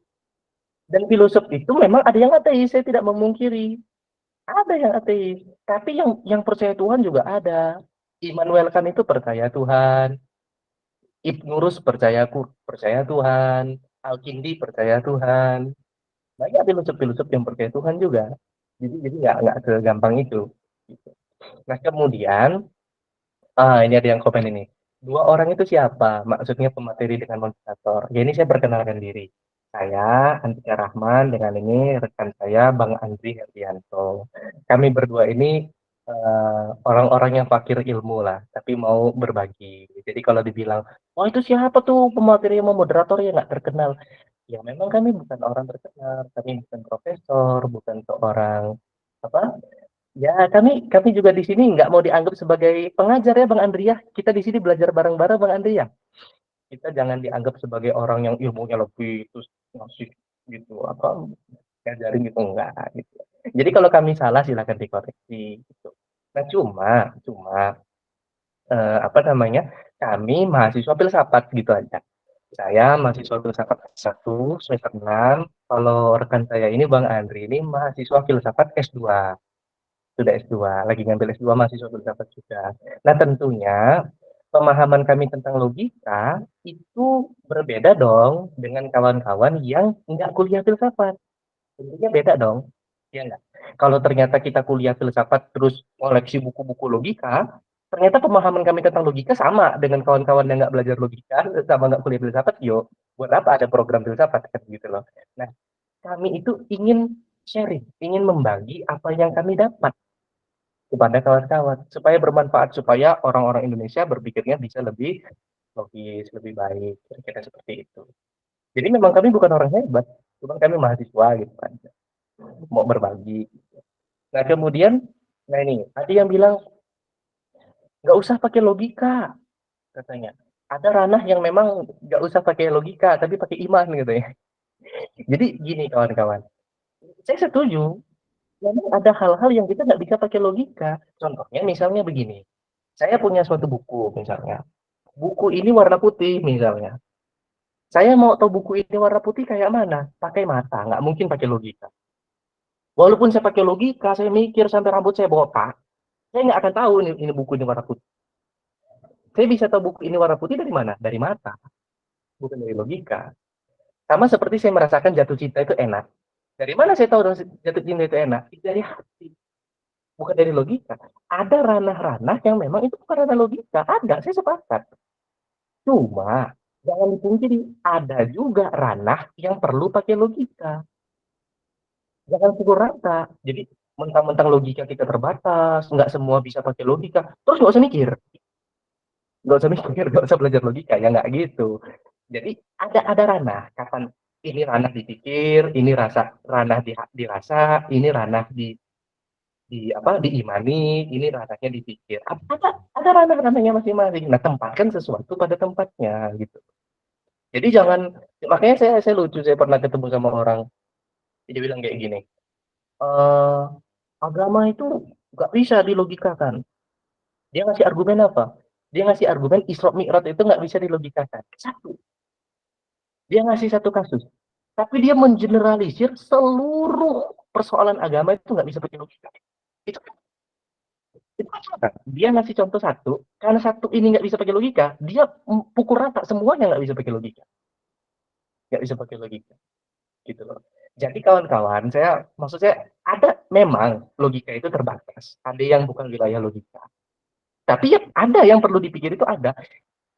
dan filosof itu memang ada yang ateis, saya tidak memungkiri. Ada yang ateis, tapi yang percaya Tuhan juga ada. Immanuel Kant itu percaya Tuhan, Ibnu Rus percaya Tuhan, Al-Kindi percaya Tuhan. Banyak filosof-filosof yang percaya Tuhan juga. Jadi nggak segampang itu. Gitu. Nah, kemudian, ini ada yang komen ini. Dua orang itu siapa? Maksudnya pemateri dengan moderator. Ya, ini saya perkenalkan diri. Saya, Andika Rahman, dengan ini rekan saya, Bang Andri Herdianto. Kami berdua ini orang-orang yang fakir ilmu lah, tapi mau berbagi. Jadi kalau dibilang, oh itu siapa tuh pemateri yang mau moderator ya nggak terkenal. Ya memang kami bukan orang terkenal, kami bukan profesor, bukan seorang apa. Ya, kami juga di sini nggak mau dianggap sebagai pengajar ya, Bang Andri ya. Kita di sini belajar bareng-bareng, Bang Andri ya. Kita jangan dianggap sebagai orang yang ilmunya lebih terus ngasih gitu apa ngajarin gitu enggak gitu. Jadi kalau kami salah silakan dikoreksi gitu. Nah, cuma apa namanya? Kami mahasiswa filsafat gitu aja. Saya mahasiswa filsafat S1 semester 6. Kalau rekan saya ini Bang Andri ini mahasiswa filsafat S2. Sudah S2, lagi ngambil S2 mahasiswa filsafat juga. Nah, tentunya pemahaman kami tentang logika itu berbeda dong dengan kawan-kawan yang nggak kuliah filsafat. Tentunya beda dong. Ya nggak? Kalau ternyata kita kuliah filsafat terus koleksi buku-buku logika, ternyata pemahaman kami tentang logika sama dengan kawan-kawan yang nggak belajar logika, sama nggak kuliah filsafat, yo, buat apa ada program filsafat kan gitu loh. Nah, kami itu ingin sharing, ingin membagi apa yang kami dapat kepada kawan-kawan supaya bermanfaat, supaya orang-orang Indonesia berpikirnya bisa lebih logis, lebih baik, kira-kira seperti itu. Jadi memang kami bukan orang hebat, cuma kami mahasiswa gitu kan, mau berbagi. Nah kemudian, nah ini ada yang bilang nggak usah pakai logika katanya. Ada ranah yang memang nggak usah pakai logika, tapi pakai iman gitu ya. Jadi gini kawan-kawan, saya setuju. Memang ada hal-hal yang kita nggak bisa pakai logika. Contohnya misalnya begini, saya punya suatu buku misalnya. Buku ini warna putih misalnya. Saya mau tahu buku ini warna putih kayak mana? Pakai mata, nggak mungkin pakai logika. Walaupun saya pakai logika, saya mikir sampai rambut saya botak, saya nggak akan tahu ini buku ini warna putih. Saya bisa tahu buku ini warna putih dari mana? Dari mata, bukan dari logika. Sama seperti saya merasakan jatuh cinta itu enak. Dari mana saya tahu jatuh cinta itu enak? Dari hati, bukan dari logika. Ada ranah-ranah yang memang itu bukan ranah logika. Ada, saya sepakat. Cuma jangan dipungkiri, ada juga ranah yang perlu pakai logika. Jangan pukul rata. Jadi mentang-mentang logika kita terbatas, nggak semua bisa pakai logika, terus nggak usah mikir, nggak usah belajar logika, ya nggak gitu. Jadi ada ranah, kapan ini ranah dipikir, ini ranah dirasa, ini ranah di apa diimani, ini ranahnya dipikir. Ada ranah-ranahnya masing-masing. Nah, tempatkan sesuatu pada tempatnya gitu. Jadi jangan, makanya saya lucu, saya pernah ketemu sama orang, dia bilang kayak gini, eh agama itu nggak bisa dilogikakan. Dia ngasih argumen apa? Dia ngasih argumen Isra Mi'raj itu nggak bisa dilogikakan. Satu, dia ngasih satu kasus. Tapi dia mengeneralisir seluruh persoalan agama itu nggak bisa pakai logika. Itu, itu dia ngasih contoh satu, karena satu ini nggak bisa pakai logika, dia pukul rata semuanya nggak bisa pakai logika. Nggak bisa pakai logika. Gitu loh. Jadi kawan-kawan, maksud saya ada memang logika itu terbatas. Ada yang bukan wilayah logika. Tapi ya ada yang perlu dipikir itu ada.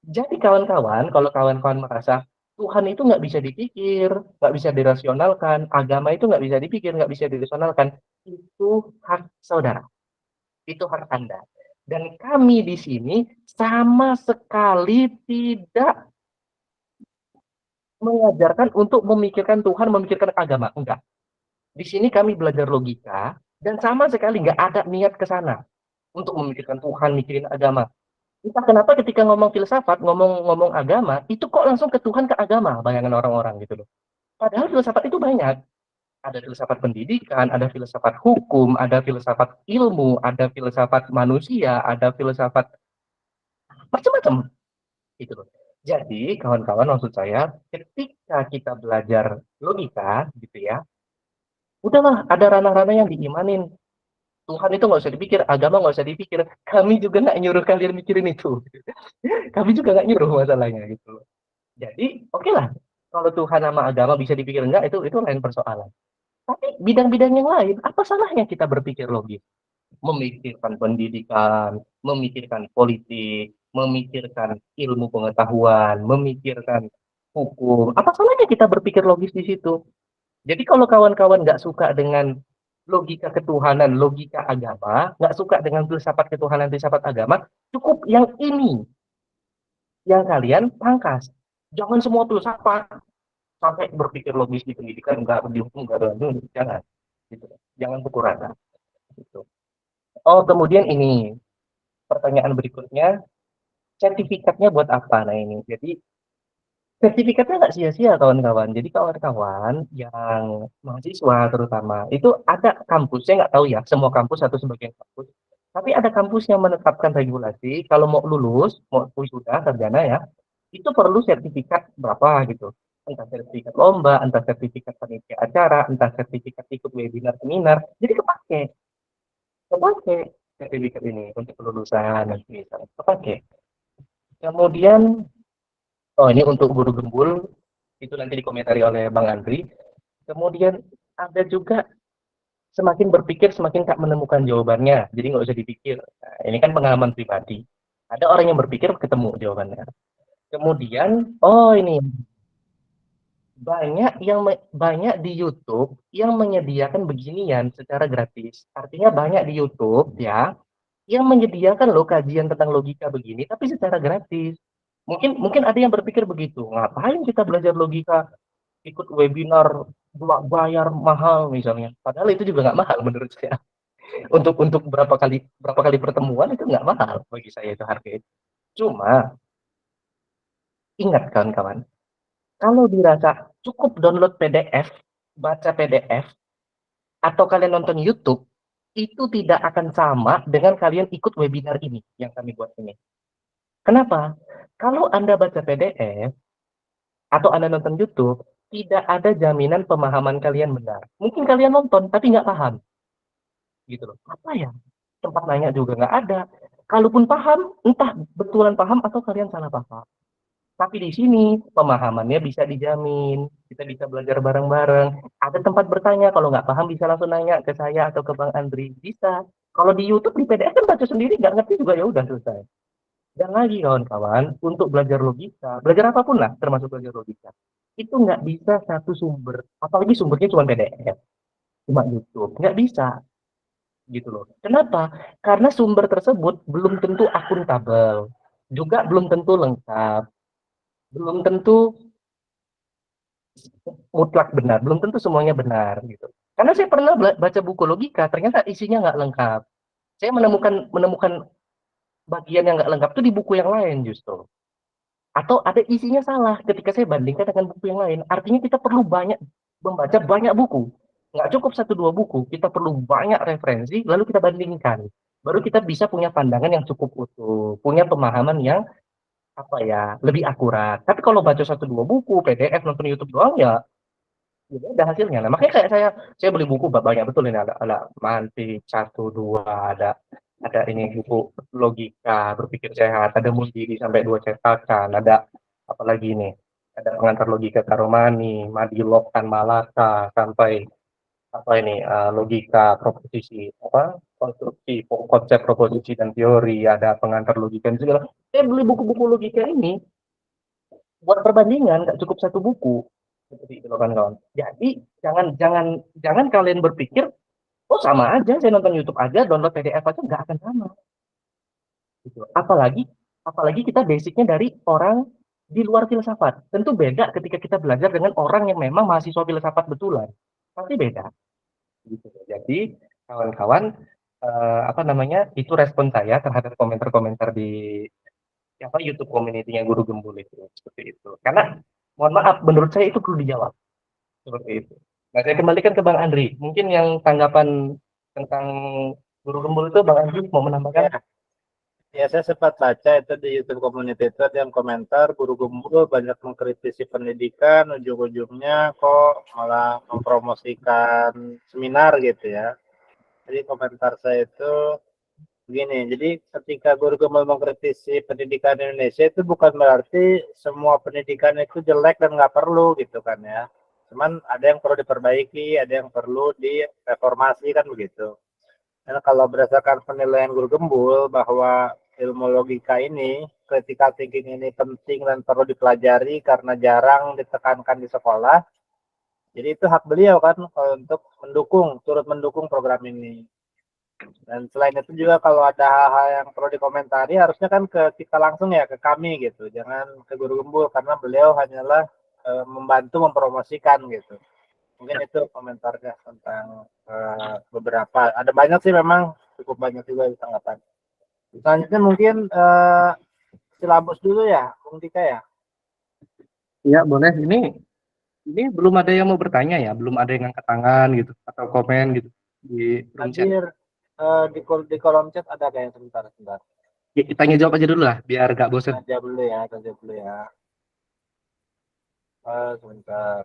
Jadi kawan-kawan, kalau kawan-kawan merasa Tuhan itu nggak bisa dipikir, nggak bisa dirasionalkan, agama itu nggak bisa dipikir, nggak bisa dirasionalkan, itu hak saudara, itu hak Anda. Dan kami di sini sama sekali tidak mengajarkan untuk memikirkan Tuhan, memikirkan agama. Enggak. Di sini kami belajar logika, dan sama sekali nggak ada niat ke sana untuk memikirkan Tuhan, mikirin agama. Entah kenapa ketika ngomong filsafat, ngomong agama, itu kok langsung ke Tuhan, ke agama, bayangan orang-orang gitu loh. Padahal filsafat itu banyak. Ada filsafat pendidikan, ada filsafat hukum, ada filsafat ilmu, ada filsafat manusia, ada filsafat macam-macam gitu loh. Jadi kawan-kawan maksud saya, ketika kita belajar logika gitu ya, udahlah ada ranah-ranah yang diimanin. Tuhan itu nggak usah dipikir, agama nggak usah dipikir. Kami juga nggak nyuruh kalian mikirin itu. Kami juga nggak nyuruh masalahnya gitu loh. Jadi oke lah, kalau Tuhan sama agama bisa dipikir enggak, itu lain persoalan. Tapi bidang-bidang yang lain, apa salahnya kita berpikir logis? memikirkan pendidikan, memikirkan politik, memikirkan ilmu pengetahuan, memikirkan hukum. Apa salahnya kita berpikir logis di situ? Jadi kalau kawan-kawan nggak suka dengan logika ketuhanan, logika agama, nggak suka dengan filsafat ketuhanan, filsafat agama, cukup yang ini yang kalian pangkas. Jangan semua filsafat sampai berpikir logis di pendidikan, nggak di hukum, nggak ada, jangan. Gitu. Jangan pukul rata. Gitu. Oh, kemudian ini pertanyaan berikutnya, sertifikatnya buat apa? Nah ini, jadi sertifikatnya nggak sia-sia kawan-kawan. Jadi kawan-kawan yang mahasiswa terutama itu ada kampus, saya nggak tahu ya semua kampus atau sebagian kampus, tapi ada kampus yang menetapkan regulasi kalau mau lulus, mau wisuda sarjana ya, itu perlu sertifikat berapa gitu. Entah sertifikat lomba, entah sertifikat panitia acara, entah sertifikat ikut webinar seminar. Jadi kepake sertifikat ini untuk kelulusan nanti misalnya. Kepake. Kemudian, oh ini untuk guru gembul, itu nanti dikomentari oleh Bang Andri. Kemudian ada juga semakin berpikir semakin tak menemukan jawabannya. Jadi nggak usah dipikir. Nah, ini kan pengalaman pribadi. Ada orang yang berpikir ketemu jawabannya. Kemudian, oh ini banyak di YouTube yang menyediakan beginian secara gratis. Artinya banyak di YouTube ya yang menyediakan loh kajian tentang logika begini tapi secara gratis. Mungkin ada yang berpikir begitu. Ngapain kita belajar logika ikut webinar bayar mahal misalnya. Padahal itu juga nggak mahal menurut saya. Untuk berapa kali pertemuan itu nggak mahal bagi saya itu harga itu. Cuma ingat kawan-kawan, kalau dirasa cukup download PDF, baca PDF, atau kalian nonton YouTube, itu tidak akan sama dengan kalian ikut webinar ini yang kami buat ini. Kenapa? Kalau Anda baca PDF atau Anda nonton YouTube, tidak ada jaminan pemahaman kalian benar. Mungkin kalian nonton tapi nggak paham. Gitu loh. Apa ya? Tempat nanya juga nggak ada. Kalaupun paham, entah betulan paham atau kalian salah paham. Tapi di sini pemahamannya bisa dijamin, kita bisa belajar bareng-bareng. Ada tempat bertanya, kalau nggak paham bisa langsung nanya ke saya atau ke Bang Andri, bisa. Kalau di YouTube, di PDF kan baca sendiri, nggak ngerti juga ya udah selesai. Dan lagi kawan-kawan, untuk belajar logika, belajar apapun lah, termasuk belajar logika, itu nggak bisa satu sumber, apalagi sumbernya cuma PDF, cuma YouTube, nggak bisa gitu loh. Kenapa? Karena sumber tersebut belum tentu akuntabel, juga belum tentu lengkap, belum tentu mutlak benar, belum tentu semuanya benar gitu. Karena saya pernah baca buku logika, ternyata isinya nggak lengkap. Saya menemukan bagian yang nggak lengkap itu di buku yang lain justru. Atau ada isinya salah ketika saya bandingkan dengan buku yang lain. Artinya kita perlu membaca banyak buku. Nggak cukup satu dua buku, kita perlu banyak referensi, lalu kita bandingkan. Baru kita bisa punya pandangan yang cukup utuh, punya pemahaman yang apa ya lebih akurat. Tapi kalau baca satu dua buku, PDF, nonton YouTube doang ya jadi ada hasilnya. Nah, makanya kayak saya beli buku banyak betul ini ada Mantik 1, 2, ada ini buku logika berpikir sehat, ada Mundiri sampai 2 cetakan, ada apalagi ini, ada pengantar logika Karomani, Madilog dan Malaka sampai apa ini logika proposisi apa konstruksi konsep proposisi dan teori, ada pengantar logika dan segala. Saya beli buku-buku logika ini buat perbandingan, nggak cukup satu buku seperti itu kawan-kawan. Jadi jangan kalian berpikir oh sama aja saya nonton YouTube aja download PDF aja nggak akan sama. Gitu. Apalagi kita basicnya dari orang di luar filsafat. Tentu beda ketika kita belajar dengan orang yang memang mahasiswa filsafat betulan. Pasti beda. Gitu. Jadi kawan-kawan apa namanya itu respon saya terhadap komentar-komentar di apa YouTube community-nya Guru Gembul itu seperti itu. Karena mohon maaf menurut saya itu perlu dijawab. Seperti itu. Nah, saya kembalikan ke Bang Andri. Mungkin yang tanggapan tentang guru gembul itu Bang Andri mau menambahkan? Ya, saya sempat baca itu di YouTube community itu ada yang komentar guru gembul banyak mengkritisi pendidikan, ujung-ujungnya kok malah mempromosikan seminar gitu ya. Jadi komentar saya itu begini, jadi ketika guru gembul mengkritisi pendidikan Indonesia itu bukan berarti semua pendidikan itu jelek dan nggak perlu gitu kan ya. Cuman ada yang perlu diperbaiki, ada yang perlu direformasi kan begitu. Dan kalau berdasarkan penilaian guru gembul bahwa ilmu logika ini, critical thinking ini penting dan perlu dipelajari karena jarang ditekankan di sekolah. Jadi itu hak beliau kan untuk turut mendukung program ini. Dan selain itu juga kalau ada hal-hal yang perlu dikomentari harusnya kan ke kita langsung ya, ke kami gitu. Jangan ke guru gembul karena beliau hanyalah membantu mempromosikan gitu. Mungkin itu komentarnya tentang beberapa. Ada banyak sih memang, cukup banyak juga tanggapan. Selanjutnya mungkin silabus dulu ya, Bung Tika ya. Iya, boleh. Ini belum ada yang mau bertanya ya, belum ada yang angkat tangan gitu atau komen gitu di room chat. Hadir di kolom chat ada kayak sebentar. Ya, tanya jawab aja dulu lah, biar gak bosen. Tanya dulu ya. Sebentar.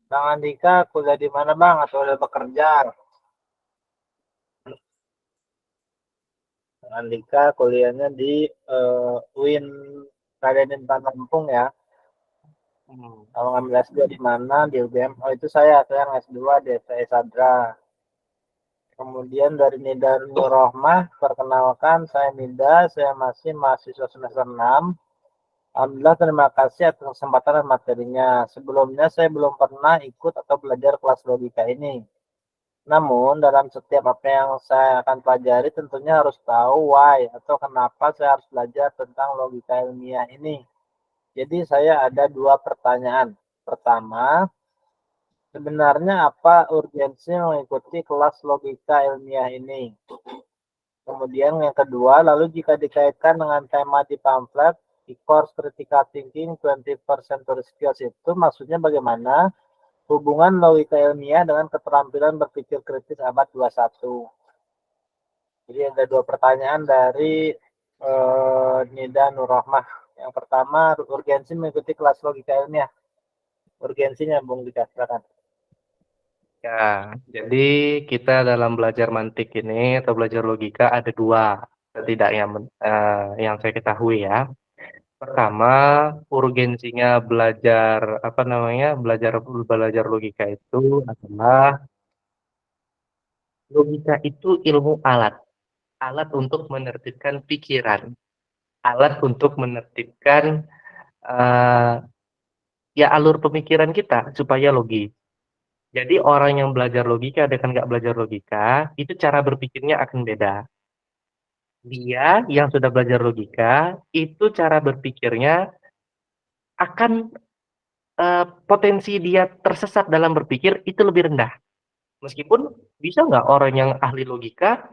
Bang Andika kuliah di mana Bang atau udah bekerja? Bang Andika kuliahnya di UIN Raden Intan Lampung ya. Kalau ngambil S2 di mana? Di UGM. Oh itu saya S2 di STI Sadra. Kemudian dari Nida Nur Rohmah, perkenalkan saya Nida, saya masih mahasiswa semester 6. Alhamdulillah terima kasih atas kesempatan dan materinya. Sebelumnya saya belum pernah ikut atau belajar kelas logika ini. Namun dalam setiap apa yang saya akan pelajari tentunya harus tahu why atau kenapa saya harus belajar tentang logika ilmiah ini. Jadi saya ada dua pertanyaan. Pertama, sebenarnya apa urgensi mengikuti kelas logika ilmiah ini? Kemudian yang kedua, lalu jika dikaitkan dengan tema di pamflet, di course Critical Thinking 21st Century Skills itu maksudnya bagaimana hubungan logika ilmiah dengan keterampilan berpikir kritis abad 21? Jadi ada dua pertanyaan dari Nida Nur Rohmah. Yang pertama, urgensi mengikuti kelas logika ilmiah. Urgensinya, Bung Dika, silakan. Ya, jadi kita dalam belajar mantik ini atau belajar logika ada dua setidaknya yang saya ketahui ya. Pertama, urgensinya belajar belajar logika itu adalah logika itu ilmu alat untuk menertibkan pikiran, alat untuk menertibkan ya alur pemikiran kita supaya logis. Jadi orang yang belajar logika dengan nggak belajar logika, itu cara berpikirnya akan beda. Dia yang sudah belajar logika, itu cara berpikirnya akan potensi dia tersesat dalam berpikir itu lebih rendah. Meskipun bisa nggak orang yang ahli logika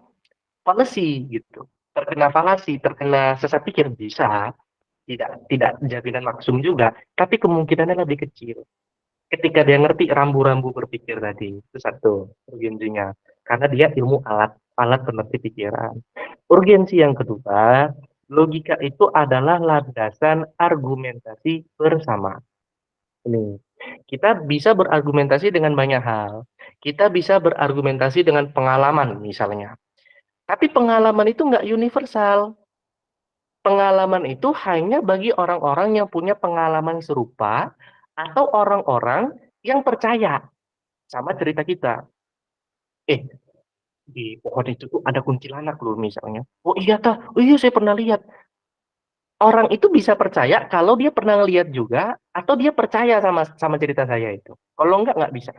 falasi gitu, terkena falasi, terkena sesat pikir bisa, tidak jaminan maksum juga, tapi kemungkinannya lebih kecil. Ketika dia ngerti rambu-rambu berpikir tadi, itu satu urgensinya. Karena dia ilmu alat penertib pikiran. Urgensi yang kedua, logika itu adalah landasan argumentasi bersama. Ini, kita bisa berargumentasi dengan banyak hal. Kita bisa berargumentasi dengan pengalaman misalnya. Tapi pengalaman itu nggak universal. Pengalaman itu hanya bagi orang-orang yang punya pengalaman serupa atau orang-orang yang percaya sama cerita kita. Di pohon itu tuh ada kuntilanak loh misalnya. Oh iya oh iya saya pernah lihat. Orang itu bisa percaya kalau dia pernah lihat juga atau dia percaya sama cerita saya itu. Kalau nggak bisa.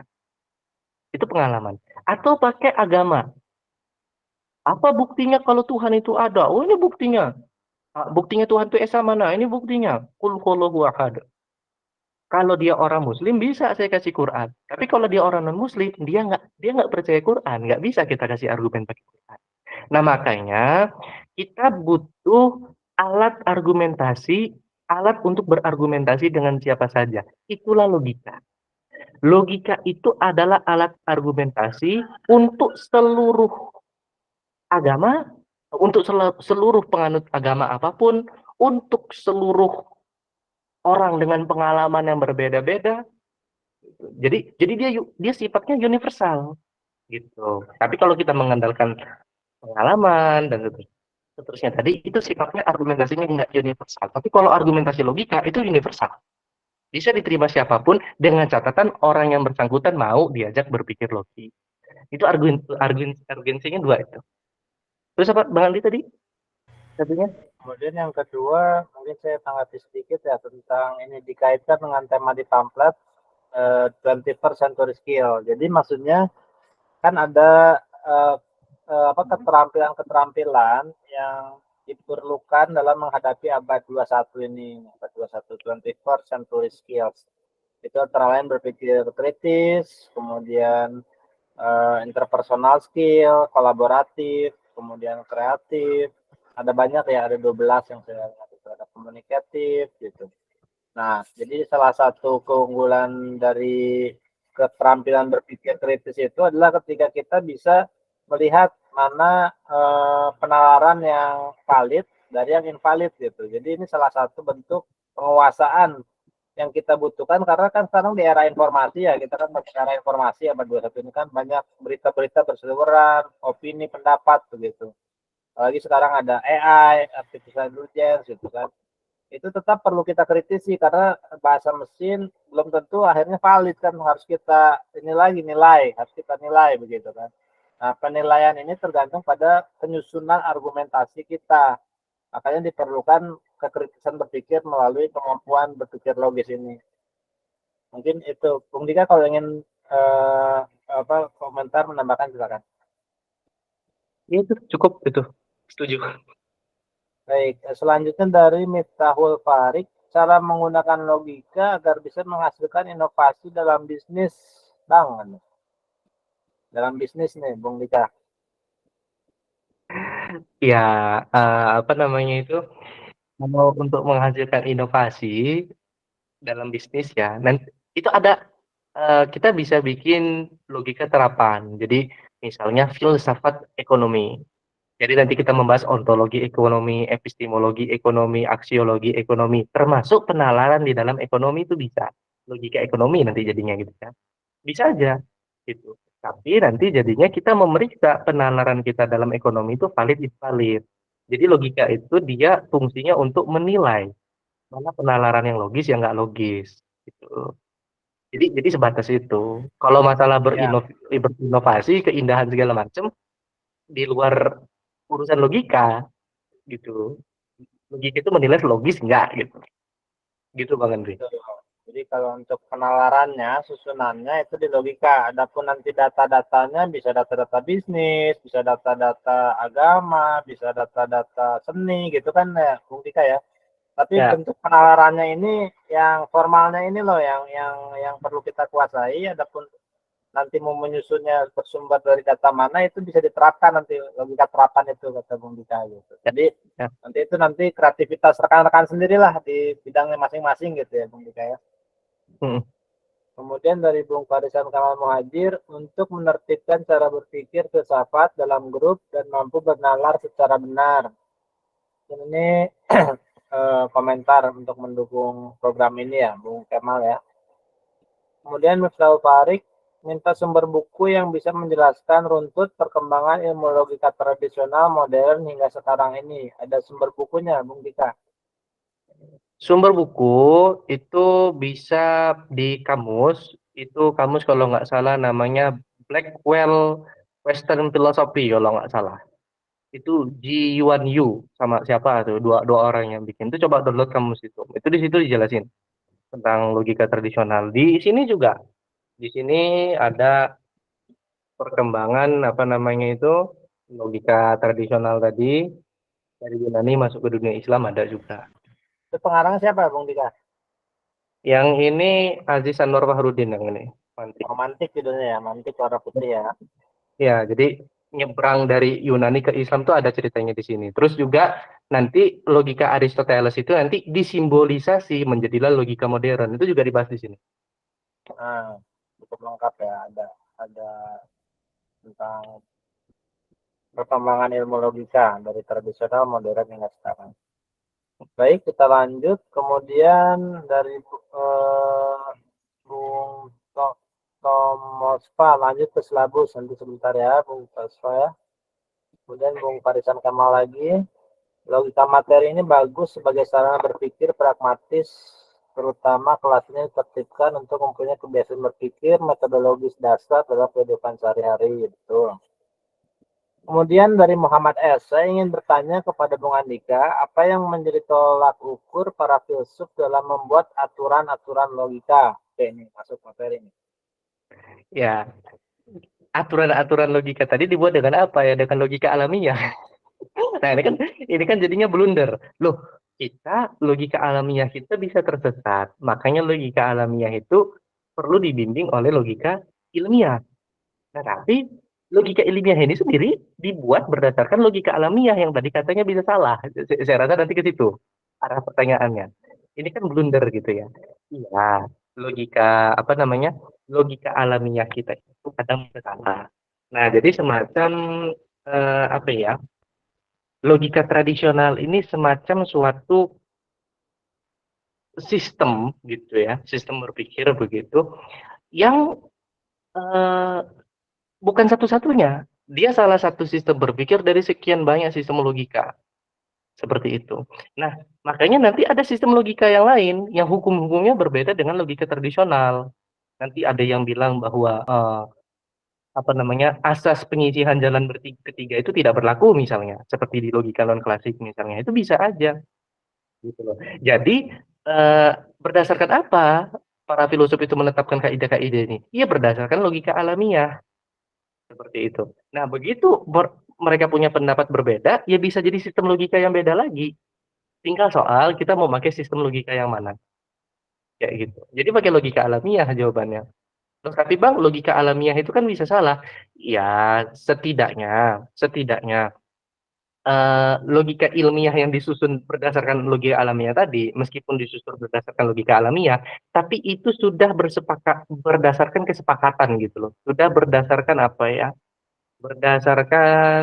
Itu pengalaman. Atau pakai agama. Apa buktinya kalau Tuhan itu ada? Oh ini buktinya. Buktinya Tuhan itu Esa mana? Ini buktinya. Qul huwallahu ahad. Kalau dia orang Muslim bisa saya kasih Quran. Tapi kalau dia orang non Muslim dia nggak percaya Quran. Nggak bisa kita kasih argumen pakai Quran. Nah makanya kita butuh alat argumentasi, alat untuk berargumentasi dengan siapa saja. Itulah logika. Logika itu adalah alat argumentasi untuk seluruh agama, untuk seluruh penganut agama apapun, untuk seluruh orang dengan pengalaman yang berbeda-beda. Jadi dia sifatnya universal gitu. Tapi kalau kita mengandalkan pengalaman dan seterusnya tadi itu sifatnya argumentasinya nggak universal. Tapi kalau argumentasi logika itu universal. Bisa diterima siapapun dengan catatan orang yang bersangkutan mau diajak berpikir logis. Itu urgensinya dua itu. Terus apa Bang Andi tadi? Satunya? Kemudian yang kedua, mungkin saya tanggapi sedikit ya tentang ini dikaitkan dengan tema di pamflet 21st century skill. Jadi maksudnya kan ada keterampilan-keterampilan yang diperlukan dalam menghadapi abad 21 ini, abad 21, 21st century skills. Itu antara lain berpikir kritis, kemudian interpersonal skill, kolaboratif, kemudian kreatif. Ada banyak ya, ada 12 yang saya lihat itu, ada komunikatif gitu. Nah, jadi salah satu keunggulan dari keterampilan berpikir kritis itu adalah ketika kita bisa melihat mana penalaran yang valid dari yang invalid gitu. Jadi ini salah satu bentuk penguasaan yang kita butuhkan karena kan sekarang di era informasi ya, kita kan di era informasi abad 21 ini kan banyak berita-berita berseliweran, opini, pendapat begitu. Apalagi sekarang ada AI, artificial intelligence gitu kan. Itu tetap perlu kita kritisi karena bahasa mesin belum tentu akhirnya valid kan, harus kita nilai, harus kita nilai begitu kan. Nah, penilaian ini tergantung pada penyusunan argumentasi kita. Makanya diperlukan kekritisan berpikir melalui kemampuan berpikir logis ini. Mungkin itu, Bung Dika kalau ingin komentar menambahkan silakan. Itu cukup itu. Setuju. Baik, selanjutnya dari Miftahul Farik, cara menggunakan logika agar bisa menghasilkan inovasi dalam bisnis, Bang. Dalam bisnis nih, Bung Dika. Ya, apa namanya itu? Kalau untuk menghasilkan inovasi dalam bisnis ya, nanti itu ada kita bisa bikin logika terapan. Jadi misalnya filsafat ekonomi. Jadi nanti kita membahas ontologi ekonomi, epistemologi ekonomi, aksiologi ekonomi, termasuk penalaran di dalam ekonomi itu bisa. Logika ekonomi nanti jadinya gitu kan. Bisa aja gitu. Tapi nanti jadinya kita memeriksa penalaran kita dalam ekonomi itu valid invalid. Jadi logika itu dia fungsinya untuk menilai mana penalaran yang logis yang nggak logis gitu. Jadi sebatas itu. Kalau masalah Ya, berinovasi, keindahan segala macam di luar urusan logika gitu. Logika itu menilai logis enggak gitu. Gitu Bang Andri. betul. Jadi kalau untuk penalarannya, susunannya itu di logika. Adapun nanti data-datanya bisa data-data bisnis, bisa data-data agama, bisa data-data seni gitu kan ya, Bung Dika ya. Tapi Ya, bentuk penalarannya ini yang formalnya ini loh yang perlu kita kuasai. Adapun nanti mau menyusunnya bersumber dari data mana itu bisa diterapkan nanti logika terapan itu kata Bung Dika gitu. ya, Jadi ya. nanti kreativitas rekan-rekan sendirilah di bidangnya masing-masing gitu ya Bung Dika ya. Hmm. Kemudian dari Bung Farisan Kamal Muhajir untuk menertibkan cara berpikir filsafat dalam grup dan mampu bernalar secara benar. Ini komentar untuk mendukung program ini ya Bung Kemal ya. Kemudian Miftahul Farik minta sumber buku yang bisa menjelaskan runtut perkembangan ilmu logika tradisional modern hingga sekarang ini. Ada sumber bukunya, Bung Dika? Sumber buku itu bisa di kamus. Itu kamus kalau nggak salah namanya Blackwell Western Philosophy kalau nggak salah. Itu Ji Yuan Yu sama siapa tuh dua orang yang bikin. Itu coba download kamus itu. Itu di situ dijelasin tentang logika tradisional. Di sini juga. Di sini ada perkembangan apa namanya itu logika tradisional tadi dari Yunani masuk ke dunia Islam ada juga. Itu pengarangnya siapa, Bung Dika? Yang ini Aziz Anwar Fahrudin yang ini. Mantik. Romantik judulnya ya, Mantik Warna Putih ya. Ya, jadi nyebrang dari Yunani ke Islam tuh ada ceritanya di sini. Terus juga nanti logika Aristoteles itu nanti disimbolisasi menjadilah logika modern. Itu juga dibahas di sini. Nah, cukup lengkap ya, ada tentang perkembangan ilmu logika dari tradisional modern hingga sekarang. Baik, kita lanjut. Kemudian dari Bung Tomospa lanjut ke silabus nanti sebentar ya, Bung Tomospa ya. Kemudian Bung Farisan Kamal lagi. Logika materi ini bagus sebagai sarana berpikir pragmatis terutama kelas ini ditertibkan untuk mempunyai kebiasaan berpikir metodologis dasar dalam kehidupan sehari-hari. Betul. Kemudian dari Muhammad S, saya ingin bertanya kepada Bung Andika, apa yang menjadi tolak ukur para filsuf dalam membuat aturan-aturan logika? Oke, ini masuk materi ini. Ya, aturan-aturan logika tadi dibuat dengan apa ya? Dengan logika alamiah. Nah, ini kan jadinya blunder. Loh, kita logika alamiah kita bisa tersesat. Makanya logika alamiah itu perlu dibimbing oleh logika ilmiah. Nah, tapi logika ilmiah ini sendiri dibuat berdasarkan logika alamiah yang tadi katanya bisa salah. Saya rasa nanti ke situ arah pertanyaannya. Ini kan blunder gitu ya. Iya, logika apa namanya? Logika alamiah kita itu kadang salah. Nah, jadi semacam apa ya? Logika tradisional ini semacam suatu sistem gitu ya, sistem berpikir begitu yang eh, bukan satu-satunya. Dia salah satu sistem berpikir dari sekian banyak sistem logika. Seperti itu. Nah, makanya nanti ada sistem logika yang lain yang hukum-hukumnya berbeda dengan logika tradisional. Nanti ada yang bilang bahwa apa namanya asas penyisihan jalan ketiga itu tidak berlaku misalnya, seperti di logika non klasik misalnya. Itu bisa aja gitu loh. Jadi berdasarkan apa para filosof itu menetapkan kaidah-kaidah ini? Iya berdasarkan logika alamiah. Seperti itu. Nah, begitu mereka punya pendapat berbeda, ya bisa jadi sistem logika yang beda lagi. Tinggal soal kita mau pakai sistem logika yang mana. Kayak gitu. Jadi pakai logika alamiah jawabannya. Terus tapi Bang, logika alamiah itu kan bisa salah. Ya, setidaknya logika ilmiah yang disusun berdasarkan logika alamiah tadi, meskipun disusun berdasarkan logika alamiah, tapi itu sudah berdasarkan kesepakatan gitu loh. Sudah berdasarkan apa ya? Berdasarkan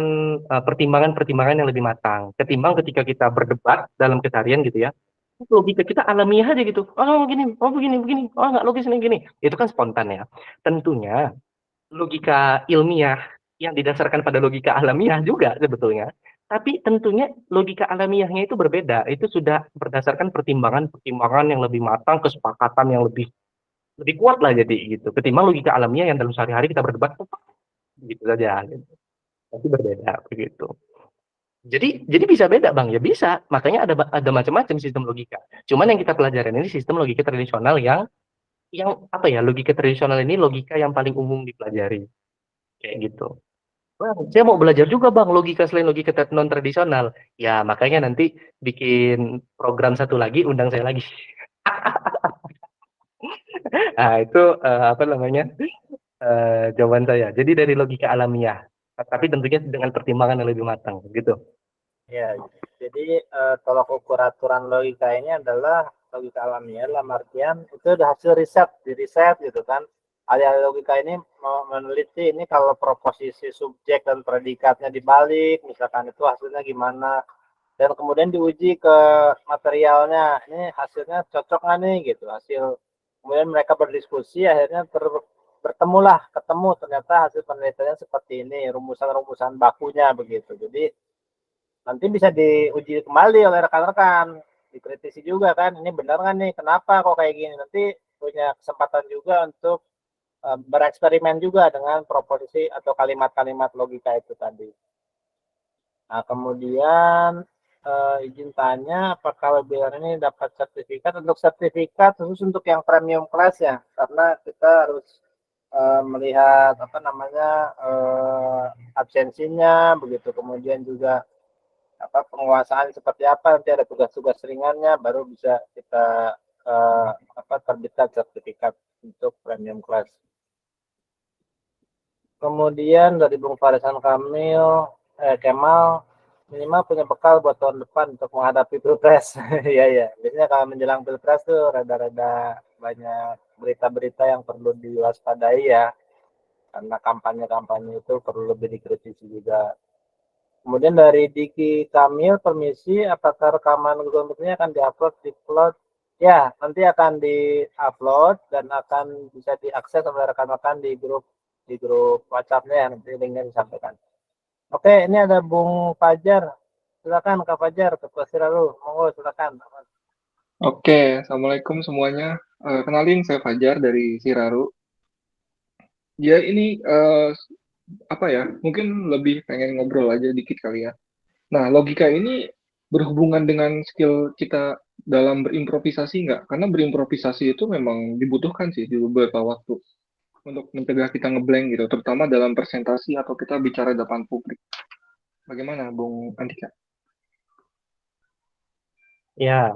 pertimbangan-pertimbangan yang lebih matang. Ketimbang ketika kita berdebat dalam keseharian gitu ya, logika kita alamiah aja gitu. Oh gini, oh begini, begini. Oh nggak logis ini gini. Itu kan spontan ya. Tentunya logika ilmiah yang didasarkan pada logika alamiah juga sebetulnya. Tapi tentunya logika alamiahnya itu berbeda. Itu sudah berdasarkan pertimbangan-pertimbangan yang lebih matang, kesepakatan yang lebih lebih kuat lah jadi gitu. Ketimbang logika alamiah yang dalam sehari-hari kita berdebat gitu saja. Gitu. Tapi berbeda begitu. Jadi bisa beda Bang, ya bisa. Makanya ada macam-macam sistem logika. Cuman yang kita pelajarin ini sistem logika tradisional yang apa ya? Logika tradisional ini logika yang paling umum dipelajari. Kayak gitu. Bang, saya mau belajar juga Bang logika selain logika non tradisional. Ya, makanya nanti bikin program satu lagi undang saya lagi. Nah, itu apa namanya? Jawaban saya. Jadi dari logika alamiah, tapi tentunya dengan pertimbangan yang lebih matang gitu. Ya, jadi tolak ukur aturan logika ini adalah logika alamiah dalam artian itu udah hasil riset, di riset gitu kan. Ahli logika ini meneliti ini kalau proposisi subjek dan predikatnya dibalik, misalkan itu hasilnya gimana. Dan kemudian diuji ke materialnya, ini hasilnya cocok nggak nih gitu. Kemudian mereka berdiskusi, akhirnya ketemu ternyata hasil penelitiannya seperti ini, rumusan-rumusan bakunya begitu. Jadi nanti bisa diuji kembali oleh rekan-rekan, dikritisi juga kan, ini benar nggak nih, kenapa kok kayak gini, nanti punya kesempatan juga untuk bereksperimen juga dengan proposisi atau kalimat-kalimat logika itu tadi. Nah, kemudian izin tanya, apakah webinar ini dapat sertifikat? Untuk sertifikat khusus untuk yang premium class ya, karena kita harus melihat apa namanya absensinya, begitu kemudian juga apa penguasaan seperti apa, nanti ada tugas-tugas ringannya baru bisa kita terbitkan sertifikat untuk premium class. Kemudian dari Bung Farisan Kemal, minimal punya bekal buat tahun depan untuk menghadapi pilpres. Iya ya, biasanya kalau menjelang pilpres tuh rada-rada banyak berita-berita yang perlu diwaspadai ya, karena kampanye-kampanye itu perlu lebih dikritisi juga. Kemudian dari Diki Kamil, permisi, apakah rekaman Google Meet-nya akan diupload di cloud? Ya, nanti akan diupload dan akan bisa diakses oleh rekan-rekan di grup WhatsApp-nya ya, nanti linknya disampaikan. Oke, ini ada Bung Fajar. Silakan Kak Fajar, Ketua Siralu. Monggo silakan. Oke, Assalamualaikum semuanya. Kenalin, saya Fajar dari Siraru. Ya ini apa ya? Mungkin lebih pengen ngobrol aja dikit kali ya. Nah, logika ini berhubungan dengan skill kita dalam berimprovisasi nggak? Karena berimprovisasi itu memang dibutuhkan sih di beberapa waktu untuk mencegah kita ngeblank gitu, terutama dalam presentasi atau kita bicara depan publik. Bagaimana, Bung Andika? Ya,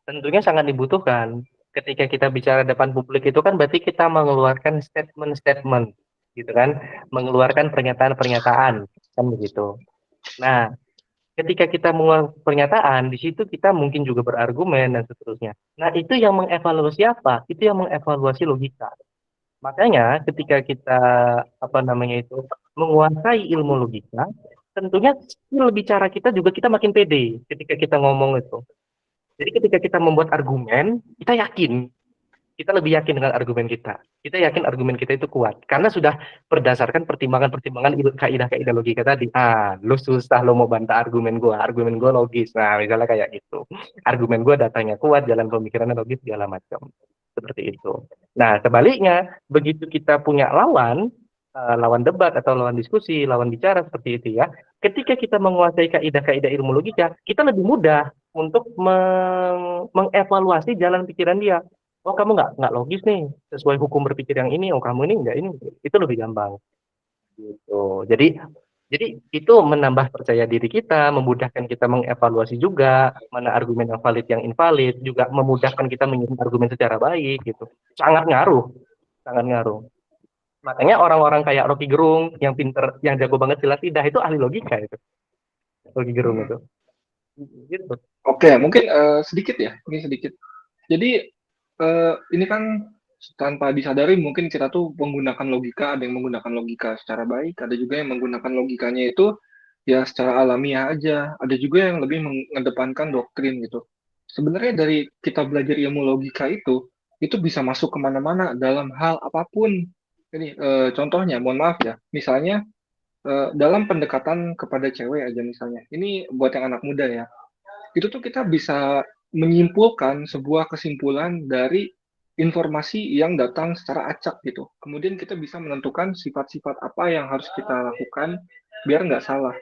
tentunya sangat dibutuhkan. Ketika kita bicara depan publik itu kan berarti kita mengeluarkan statement-statement, gitu kan, mengeluarkan pernyataan-pernyataan, kan begitu. Nah, ketika kita mengeluarkan pernyataan, di situ kita mungkin juga berargumen dan seterusnya. Nah, itu yang mengevaluasi apa? Itu yang mengevaluasi logika. Makanya ketika kita apa namanya itu menguasai ilmu logika, tentunya skill bicara kita juga kita makin pede ketika kita ngomong itu. Jadi ketika kita membuat argumen, kita yakin, kita lebih yakin dengan argumen kita. Kita yakin argumen kita itu kuat karena sudah berdasarkan pertimbangan-pertimbangan kaidah-kaidah logika tadi. Lu susah lu mau bantah argumen gua logis. Nah, misalnya kayak gitu. Argumen gua datanya kuat, jalan pemikirannya logis segala macam. Seperti itu. Nah, sebaliknya, begitu kita punya lawan, lawan debat atau lawan diskusi, lawan bicara seperti itu ya. Ketika kita menguasai kaidah-kaidah ilmu logika, kita lebih mudah untuk mengevaluasi jalan pikiran dia. Oh, kamu nggak logis nih sesuai hukum berpikir yang ini. Oh, kamu ini nggak ini. Itu lebih gampang. Gitu. Jadi itu menambah percaya diri kita, memudahkan kita mengevaluasi juga mana argumen yang valid yang invalid, juga memudahkan kita mengirim argumen secara baik gitu. Sangat ngaruh, sangat ngaruh. Makanya orang-orang kayak Rocky Gerung yang pinter, yang jago banget silat lidah itu ahli logika itu. Rocky Gerung itu. Gitu. Oke, mungkin sedikit ya, ini sedikit. Jadi ini kan tanpa disadari mungkin kita tuh menggunakan logika, ada yang menggunakan logika secara baik, ada juga yang menggunakan logikanya itu ya secara alamiah aja, ada juga yang lebih mengedepankan doktrin gitu. Sebenarnya dari kita belajar ilmu logika itu bisa masuk kemana-mana dalam hal apapun. Ini contohnya, mohon maaf ya, misalnya dalam pendekatan kepada cewek aja misalnya, ini buat yang anak muda ya, itu tuh kita bisa menyimpulkan sebuah kesimpulan dari informasi yang datang secara acak gitu. Kemudian kita bisa menentukan sifat-sifat apa yang harus kita lakukan biar nggak salah.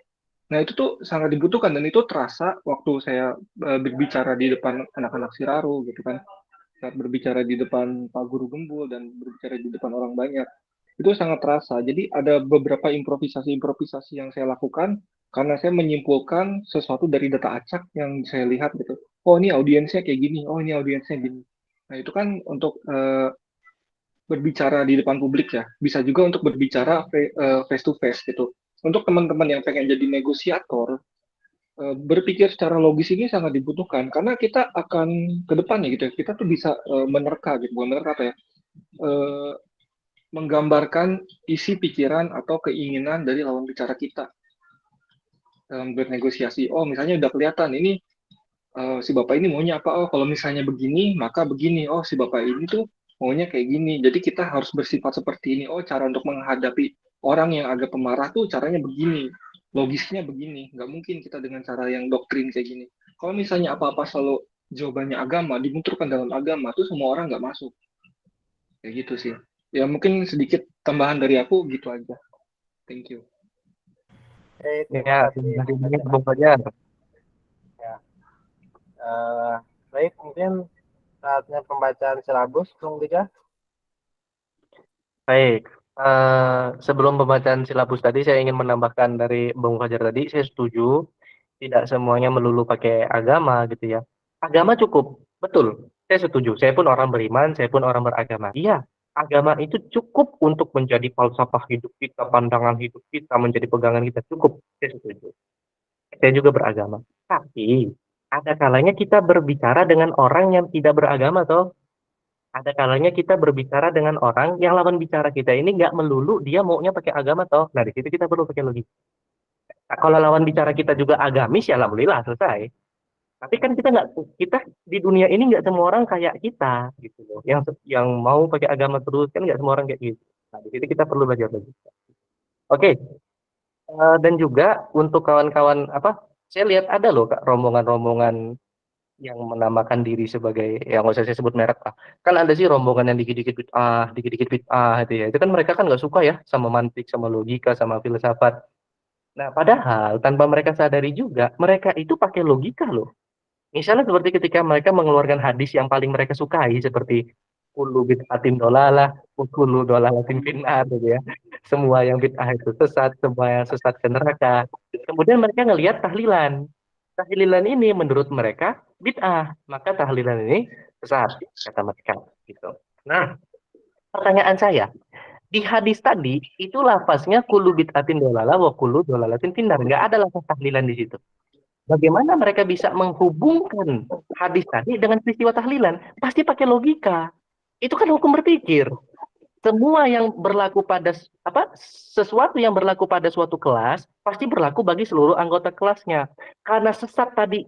Nah itu tuh sangat dibutuhkan dan itu terasa waktu saya berbicara di depan anak-anak Siraru gitu kan. Saat berbicara di depan Pak Guru Gembul dan berbicara di depan orang banyak. Itu sangat terasa. Jadi ada beberapa improvisasi-improvisasi yang saya lakukan karena saya menyimpulkan sesuatu dari data acak yang saya lihat gitu. Oh ini audiensnya kayak gini, oh ini audiensnya gini. Nah itu kan untuk berbicara di depan publik ya. Bisa juga untuk berbicara face to face gitu. Untuk teman-teman yang pengen jadi negosiator, berpikir secara logis ini sangat dibutuhkan karena kita akan ke depannya gitu ya. Kita tuh bisa menerka gitu, bukan menerka apa ya? eh, Menggambarkan isi pikiran atau keinginan dari lawan bicara kita dalam bernegosiasi. Oh, misalnya udah kelihatan ini si bapak ini maunya apa? Oh, kalau misalnya begini, maka begini. Oh, si bapak ini tuh maunya kayak gini. Jadi kita harus bersifat seperti ini. Oh, cara untuk menghadapi orang yang agak pemarah tuh caranya begini. Logisnya begini. Nggak mungkin kita dengan cara yang doktrin kayak gini. Kalau misalnya apa-apa selalu jawabannya agama, dibenturkan dalam agama, tuh semua orang nggak masuk. Kayak gitu sih. Ya mungkin sedikit tambahan dari aku gitu aja. Thank you. Oke, terima Ya, kasih. terima kasih banyak Bung Fajar. Ya. Baik, mungkin saatnya pembacaan silabus, Bung Dika. Baik, sebelum pembacaan silabus tadi saya ingin menambahkan dari Bung Fajar tadi, saya setuju tidak semuanya melulu pakai agama gitu ya. Agama cukup, betul. Saya setuju. Saya pun orang beriman, saya pun orang beragama. Iya, agama itu cukup untuk menjadi falsafah hidup kita, pandangan hidup kita, menjadi pegangan kita. Cukup, saya setuju. Saya juga beragama. Tapi ada kalanya kita berbicara dengan orang yang tidak beragama, toh. Ada kalanya kita berbicara dengan orang yang lawan bicara kita ini nggak melulu dia maunya pakai agama, toh. Nah, di situ kita perlu pakai logika. Nah, kalau lawan bicara kita juga agamis, ya alhamdulillah selesai. Tapi kan kita di dunia ini nggak semua orang kayak kita gitu loh. Yang mau pakai agama terus kan nggak semua orang kayak gitu. Nah, di situ kita perlu belajar logika. Oke, dan juga untuk kawan-kawan apa? Saya lihat ada loh Kak rombongan-rombongan yang menamakan diri sebagai, ya nggak usah saya sebut merek lah. Kan ada sih rombongan yang dikit-dikit bid'ah itu ya. Itu kan mereka kan nggak suka ya sama mantik, sama logika, sama filsafat. Nah, padahal tanpa mereka sadari juga, mereka itu pakai logika loh. Misalnya seperti ketika mereka mengeluarkan hadis yang paling mereka sukai, seperti kullu bid'atin dolalah, wa kullu dolalatin finnar gitu ya. Semua yang bid'ah itu sesat, semua yang sesat ke neraka. Kemudian mereka ngelihat tahlilan. Tahlilan ini menurut mereka bid'ah, maka tahlilan ini sesat, kata mereka gitu. Nah, pertanyaan saya, di hadis tadi itu lafaznya kullu bid'atin dolalah wa kullu dolalatin finnar, nggak ada lafaz tahlilan di situ. Bagaimana mereka bisa menghubungkan hadis tadi dengan peristiwa tahlilan? Pasti pakai logika. Itu kan hukum berpikir. Semua yang berlaku pada sesuatu yang berlaku pada suatu kelas pasti berlaku bagi seluruh anggota kelasnya. Karena sesat tadi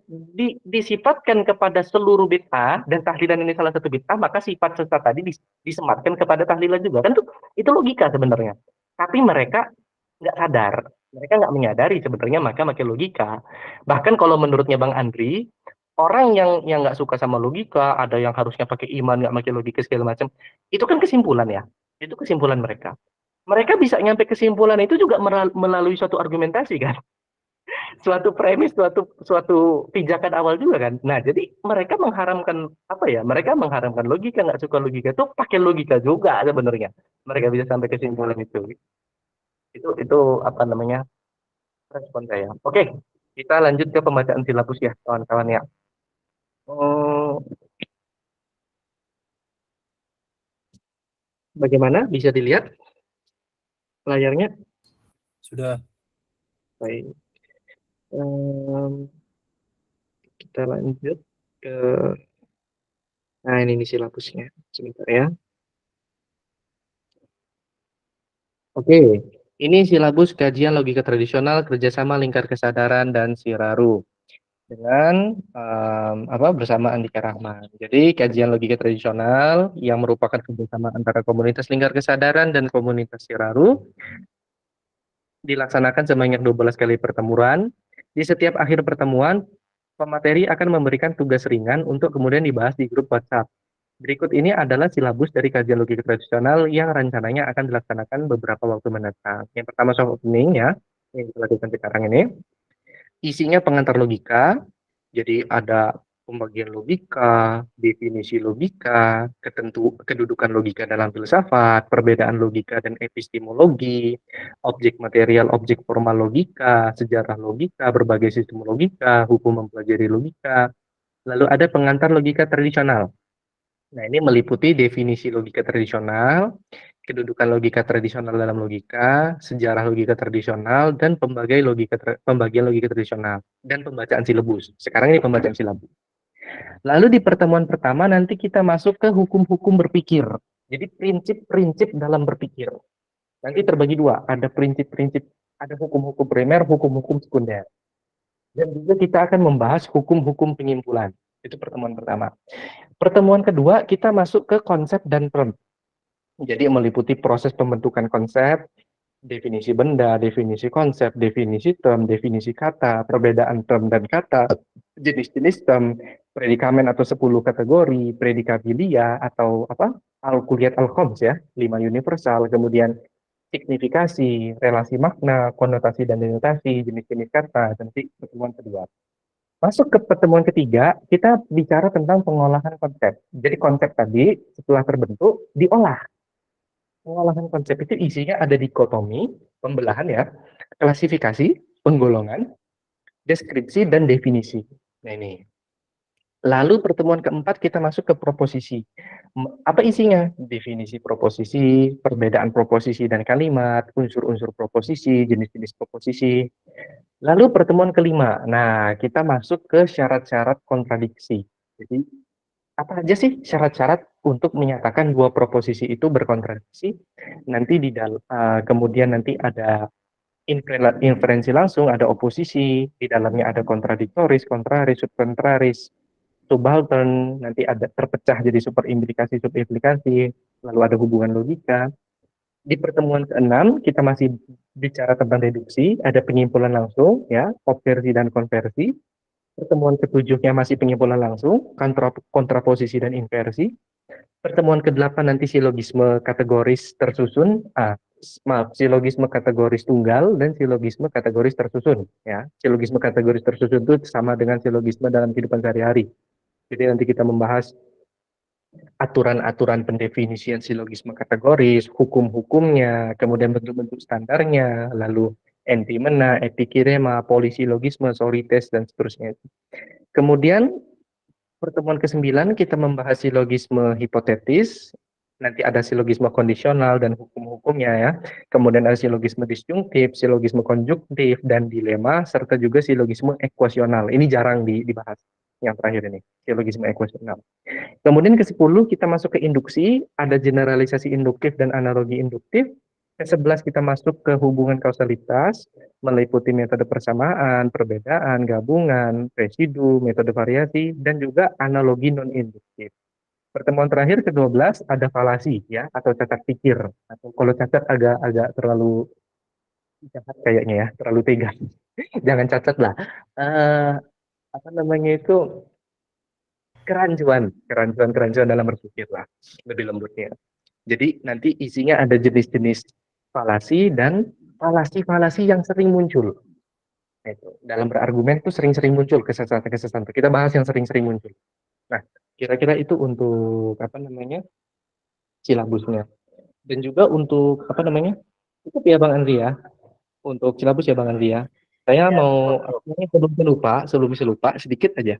disifatkan kepada seluruh bid'ah dan tahlilan ini salah satu bid'ah, maka sifat sesat tadi disematkan kepada tahlilan juga. Kan itu logika sebenarnya. Tapi mereka nggak sadar. Mereka nggak menyadari sebenarnya, maka pakai logika. Bahkan kalau menurutnya Bang Andri, orang yang nggak suka sama logika, ada yang harusnya pakai iman, nggak pakai logika segala macam, itu kan kesimpulan ya. Itu kesimpulan mereka. Mereka bisa nyampe kesimpulan itu juga melalui suatu argumentasi kan, suatu premis, suatu pijakan awal juga kan. Nah, jadi mereka mengharamkan apa ya? Mereka mengharamkan logika, nggak suka logika itu pakai logika juga sebenarnya. Mereka bisa sampai kesimpulan itu. Itu apa namanya? Respon saya. Oke, kita lanjut ke pembacaan silabus ya, kawan-kawan ya. Bagaimana? Bisa dilihat layarnya? Sudah. Baik. Kita lanjut ke, nah ini silabusnya. Sebentar ya. Oke, ini silabus kajian logika tradisional, kerjasama lingkar kesadaran dan Siraru dengan bersama Andika Rahman. Jadi kajian logika tradisional yang merupakan kerjasama antara komunitas lingkar kesadaran dan komunitas Siraru dilaksanakan sebanyak 12 kali pertemuan. Di setiap akhir pertemuan, pemateri akan memberikan tugas ringan untuk kemudian dibahas di grup WhatsApp. Berikut ini adalah silabus dari kajian logika tradisional yang rencananya akan dilaksanakan beberapa waktu mendatang. Yang pertama soft opening ya, yang kita lakukan sekarang ini. Isinya pengantar logika, jadi ada pembagian logika, definisi logika, kedudukan logika dalam filsafat, perbedaan logika dan epistemologi, objek material, objek formal logika, sejarah logika, berbagai sistem logika, hukum mempelajari logika. Lalu ada pengantar logika tradisional. Nah, ini meliputi definisi logika tradisional, kedudukan logika tradisional dalam logika, sejarah logika tradisional, dan pembagian logika tradisional, dan pembacaan silabus. Sekarang ini pembacaan silabus. Lalu di pertemuan pertama nanti kita masuk ke hukum-hukum berpikir. Jadi prinsip-prinsip dalam berpikir. Nanti terbagi dua, ada prinsip-prinsip, ada hukum-hukum primer, hukum-hukum sekunder. Dan juga kita akan membahas hukum-hukum penyimpulan. Itu pertemuan pertama. Pertemuan kedua, kita masuk ke konsep dan term. Jadi meliputi proses pembentukan konsep, definisi benda, definisi konsep, definisi term, definisi kata, perbedaan term dan kata, jenis-jenis term, predikamen atau 10 kategori, predikabilia atau al-kulliyat al-khoms ya, 5 universal, kemudian signifikasi, relasi makna, konotasi dan denotasi, jenis-jenis kata, nanti pertemuan kedua. Masuk ke pertemuan ketiga, kita bicara tentang pengolahan konsep. Jadi konsep tadi setelah terbentuk, diolah. Pengolahan konsep itu isinya ada dikotomi, pembelahan ya, klasifikasi, penggolongan, deskripsi, dan definisi. Nah ini. Lalu pertemuan keempat kita masuk ke proposisi. Apa isinya? Definisi proposisi, perbedaan proposisi dan kalimat, unsur-unsur proposisi, jenis-jenis proposisi. Lalu pertemuan kelima, nah kita masuk ke syarat-syarat kontradiksi. Jadi apa aja sih syarat-syarat untuk menyatakan dua proposisi itu berkontradiksi? Nanti kemudian nanti ada inferensi langsung, ada oposisi, di dalamnya ada kontradiktoris, kontraris, subkontraris, subaltern, nanti ada terpecah jadi superimplikasi, subimplikasi, lalu ada hubungan logika. Di pertemuan ke-6 kita masih bicara tentang deduksi, ada penyimpulan langsung ya, obsersi dan konversi. Pertemuan ketujuhnya masih penyimpulan langsung, kontraposisi dan inversi. Pertemuan ke-8 nanti silogisme kategoris tersusun. Maaf, silogisme kategoris tunggal dan silogisme kategoris tersusun. Ya, silogisme kategoris tersusun itu sama dengan silogisme dalam kehidupan sehari-hari. Jadi nanti kita membahas aturan-aturan pendefinisian silogisme kategoris, hukum-hukumnya, kemudian bentuk-bentuk standarnya, lalu entimena, epikirema, polisilogisme, sorites, dan seterusnya. Kemudian pertemuan ke-9 kita membahas silogisme hipotetis, nanti ada silogisme kondisional dan hukum-hukumnya ya. Kemudian ada silogisme disjunktif, silogisme konjungtif, dan dilema, serta juga silogisme ekuasional. Ini jarang dibahas yang terakhir ini, silogisme ekuasional. Kemudian ke-10 kita masuk ke induksi, ada generalisasi induktif dan analogi induktif. Ke-11 kita masuk ke hubungan kausalitas, meliputi metode persamaan, perbedaan, gabungan, residu, metode variasi, dan juga analogi non-induktif. Pertemuan terakhir ke-12 ada falasi ya, atau cacat pikir. Atau kalau cacat agak terlalu jahat kayaknya ya, terlalu tega. Jangan cacat lah. Apa namanya itu, kerancuan dalam berpikir lah, lebih lembutnya. Jadi nanti isinya ada jenis-jenis falasi dan falasi-falasi yang sering muncul. Itu dalam berargumen tuh sering-sering muncul kesesatan-kesesatan. Kita bahas yang sering-sering muncul. Nah, kira-kira itu untuk apa namanya silabusnya. Dan juga untuk apa namanya itu ya Bang Andri ya. Untuk silabus ya Bang Andri ya. Saya Ya, mau betul. apa namanya, sebelum saya lupa sedikit aja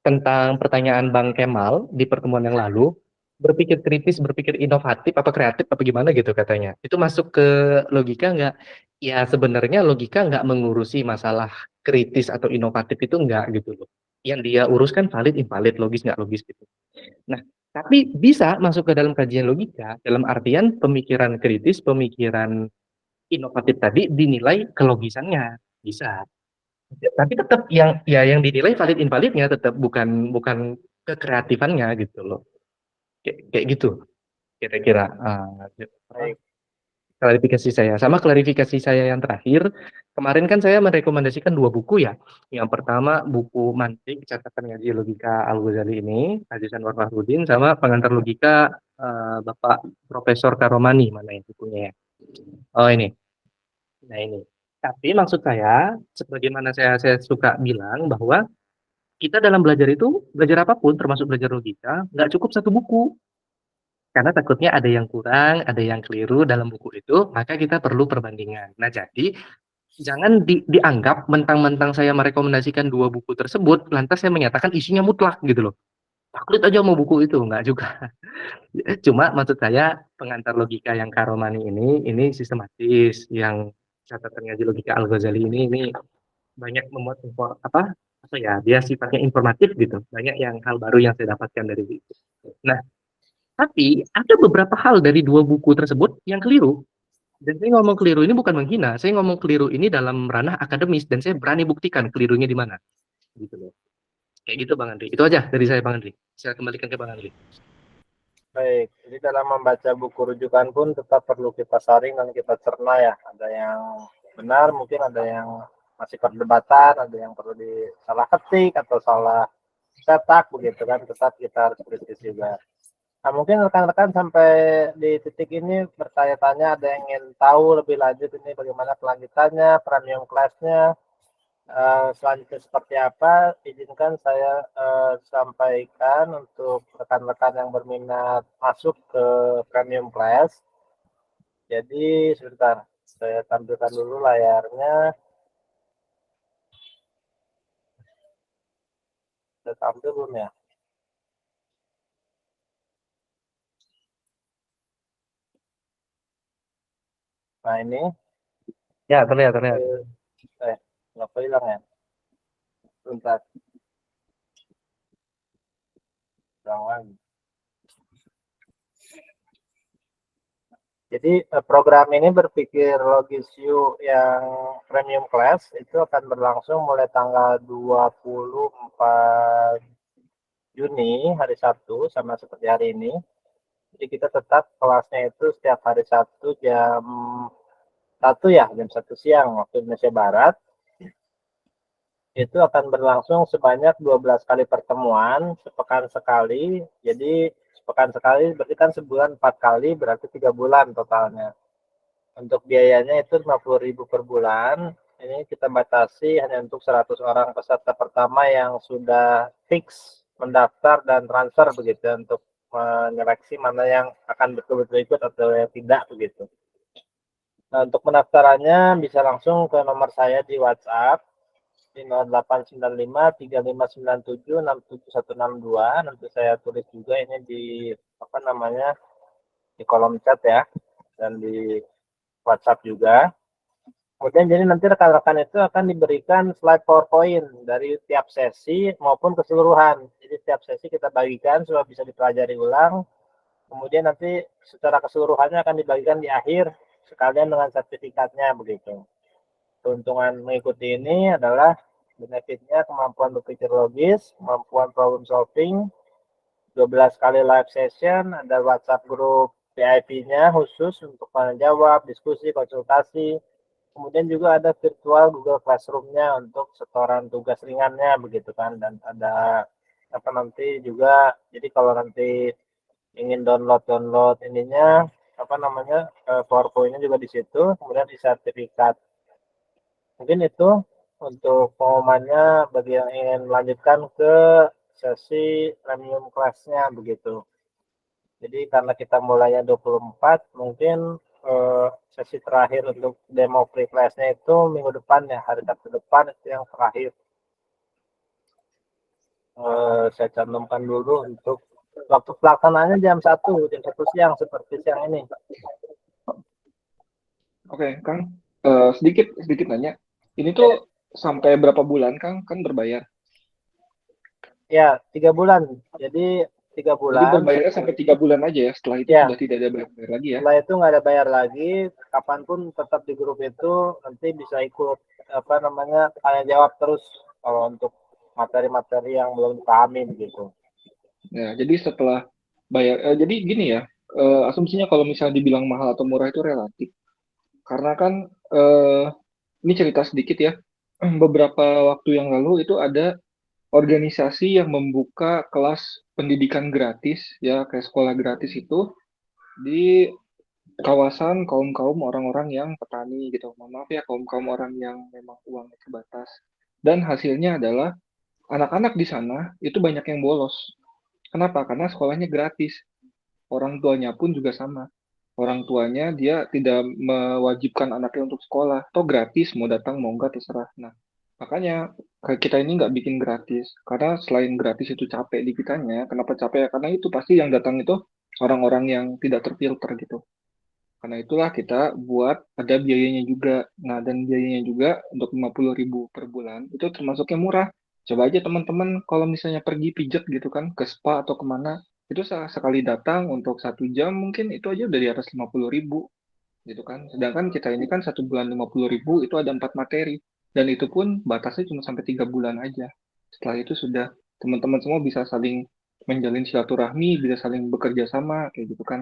tentang pertanyaan Bang Kemal di pertemuan yang lalu, berpikir kritis, berpikir inovatif, apa kreatif, apa gimana gitu katanya. Itu masuk ke logika nggak? Ya sebenarnya logika nggak mengurusi masalah kritis atau inovatif itu nggak gitu loh. Yang dia uruskan valid, invalid, logis nggak logis gitu. Nah, tapi bisa masuk ke dalam kajian logika, dalam artian pemikiran kritis, pemikiran inovatif tadi dinilai kelogisannya. Bisa. Tapi tetap yang dinilai valid invalidnya tetap bukan bukan kekreatifannya gitu loh. Kayak gitu kira-kira Baik. klarifikasi saya. Sama klarifikasi saya yang terakhir, kemarin kan saya merekomendasikan 2 buku ya. Yang pertama buku Mantik Catatan Ngaji Logika Al-Ghazali ini, Aziz Anwar Fahrudin, sama Pengantar Logika Bapak Profesor Karomani, mana ya bukunya ya. Oh ini. Nah ini. Tapi maksud saya, sebagaimana saya suka bilang bahwa kita dalam belajar itu, belajar apapun, termasuk belajar logika, nggak cukup 1 buku. Karena takutnya ada yang kurang, ada yang keliru dalam buku itu, maka kita perlu perbandingan. Nah, jadi jangan dianggap mentang-mentang saya merekomendasikan 2 buku tersebut, lantas saya menyatakan isinya mutlak gitu loh. Taklid aja mau buku itu, nggak juga. Cuma maksud saya pengantar logika yang Karomani ini sistematis, yang catatan ngaji logika Al-Ghazali ini banyak memuat apa ya, dia sifatnya informatif gitu, banyak yang hal baru yang saya dapatkan dari situ. Nah, tapi ada beberapa hal dari 2 buku tersebut yang keliru, dan saya ngomong keliru ini bukan menghina, saya ngomong keliru ini dalam ranah akademis dan saya berani buktikan kelirunya di mana gitu loh. Kayak gitu Bang Andri, itu aja dari saya Bang Andri, saya kembalikan ke Bang Andri. Baik, jadi dalam membaca buku rujukan pun tetap perlu kita saring dan kita cerna ya. Ada yang benar, mungkin ada yang masih perdebatan, ada yang perlu disalah ketik atau salah cetak begitu kan. Tetap kita harus kritis juga. Nah, mungkin rekan-rekan sampai di titik ini bertanya-tanya, ada yang ingin tahu lebih lanjut ini bagaimana kelanjutannya, premium class-nya, selanjutnya seperti apa, izinkan saya sampaikan untuk rekan-rekan yang berminat masuk ke premium class. Jadi sebentar, saya tampilkan dulu layarnya. Saya tampil belum ya? Nah ini, Ya, terlihat. nggak hilang ya? Sebentar, hilang lagi. Jadi program ini berpikir logis you yang premium class itu akan berlangsung mulai tanggal 24 Juni hari Sabtu sama seperti hari ini. Jadi kita tetap kelasnya itu setiap hari Sabtu jam 1 ya, jam 1 siang waktu Indonesia Barat. itu akan berlangsung sebanyak 12 kali pertemuan, sepekan sekali. Jadi sepekan sekali berarti kan sebulan 4 kali, berarti 3 bulan totalnya. Untuk biayanya itu 50.000 per bulan. Ini kita batasi hanya untuk 100 orang peserta pertama yang sudah fix mendaftar dan transfer begitu untuk menyeleksi mana yang akan betul-betul ikut atau yang tidak begitu. Nah, untuk pendaftarannya bisa langsung ke nomor saya di WhatsApp di 0895 3597 67162. Nanti saya tulis juga ini di di kolom chat ya, dan di WhatsApp juga. Kemudian jadi nanti rekan-rekan itu akan diberikan slide PowerPoint dari tiap sesi maupun keseluruhan. Jadi tiap sesi kita bagikan supaya bisa dipelajari ulang. Kemudian nanti secara keseluruhannya akan dibagikan di akhir sekalian dengan sertifikatnya begitu. Keuntungan mengikuti ini adalah benefitnya kemampuan berpikir logis, kemampuan problem solving, 12 kali live session, ada WhatsApp grup VIP-nya khusus untuk menjawab, diskusi, konsultasi. Kemudian juga ada virtual Google Classroom-nya untuk setoran tugas ringannya begitu kan, dan ada nanti juga, jadi kalau nanti ingin download ininya PowerPoint-nya juga di situ, kemudian di sertifikat. Mungkin itu untuk pengumumannya bagi yang ingin melanjutkan ke sesi premium kelasnya begitu. Jadi karena kita mulainya 24, mungkin sesi terakhir untuk demo free class-nya itu minggu depan ya, hari Sabtu depan itu yang terakhir. Saya cantumkan dulu untuk waktu pelaksanaannya jam 1 siang seperti siang ini. Oke, Kang. Sedikit nanya. Ini tuh sampai berapa bulan, Kang? Kan berbayar. Ya, 3 bulan. Jadi 3 Jadi bulan. berbayarnya sampai 3 bulan aja ya. Setelah itu Ya. sudah tidak ada bayar lagi ya. Setelah itu nggak ada bayar lagi, kapanpun tetap di grup itu nanti bisa ikut tanya jawab terus kalau untuk materi-materi yang belum dipahami begitu. Nah, jadi setelah bayar, jadi gini ya, asumsinya kalau misalnya dibilang mahal atau murah itu relatif. Karena kan ini cerita sedikit ya. Beberapa waktu yang lalu itu ada organisasi yang membuka kelas pendidikan gratis ya, kayak sekolah gratis itu di kawasan kaum-kaum orang-orang yang petani gitu. Mohon maaf ya, kaum-kaum orang yang memang uangnya terbatas. Dan hasilnya adalah anak-anak di sana itu banyak yang bolos. Kenapa? Karena sekolahnya gratis. Orang tuanya pun juga sama. Orang tuanya dia tidak mewajibkan anaknya untuk sekolah. Toh gratis, mau datang mau enggak terserah. Nah, makanya kita ini nggak bikin gratis. Karena selain gratis itu capek di kitanya. Kenapa capek? Karena itu pasti yang datang itu orang-orang yang tidak terfilter gitu. Karena itulah kita buat ada biayanya juga. Nah, dan biayanya juga untuk 50.000 per bulan itu termasuknya murah. Coba aja teman-teman kalau misalnya pergi pijat gitu kan ke spa atau kemana, itu sekali datang untuk 1 jam mungkin itu aja udah di atas 50.000 gitu kan. Sedangkan kita ini kan 1 bulan 50.000 itu ada 4 materi. Dan itu pun batasnya cuma sampai 3 bulan aja. Setelah itu sudah teman-teman semua bisa saling menjalin silaturahmi, bisa saling bekerja sama kayak gitu kan.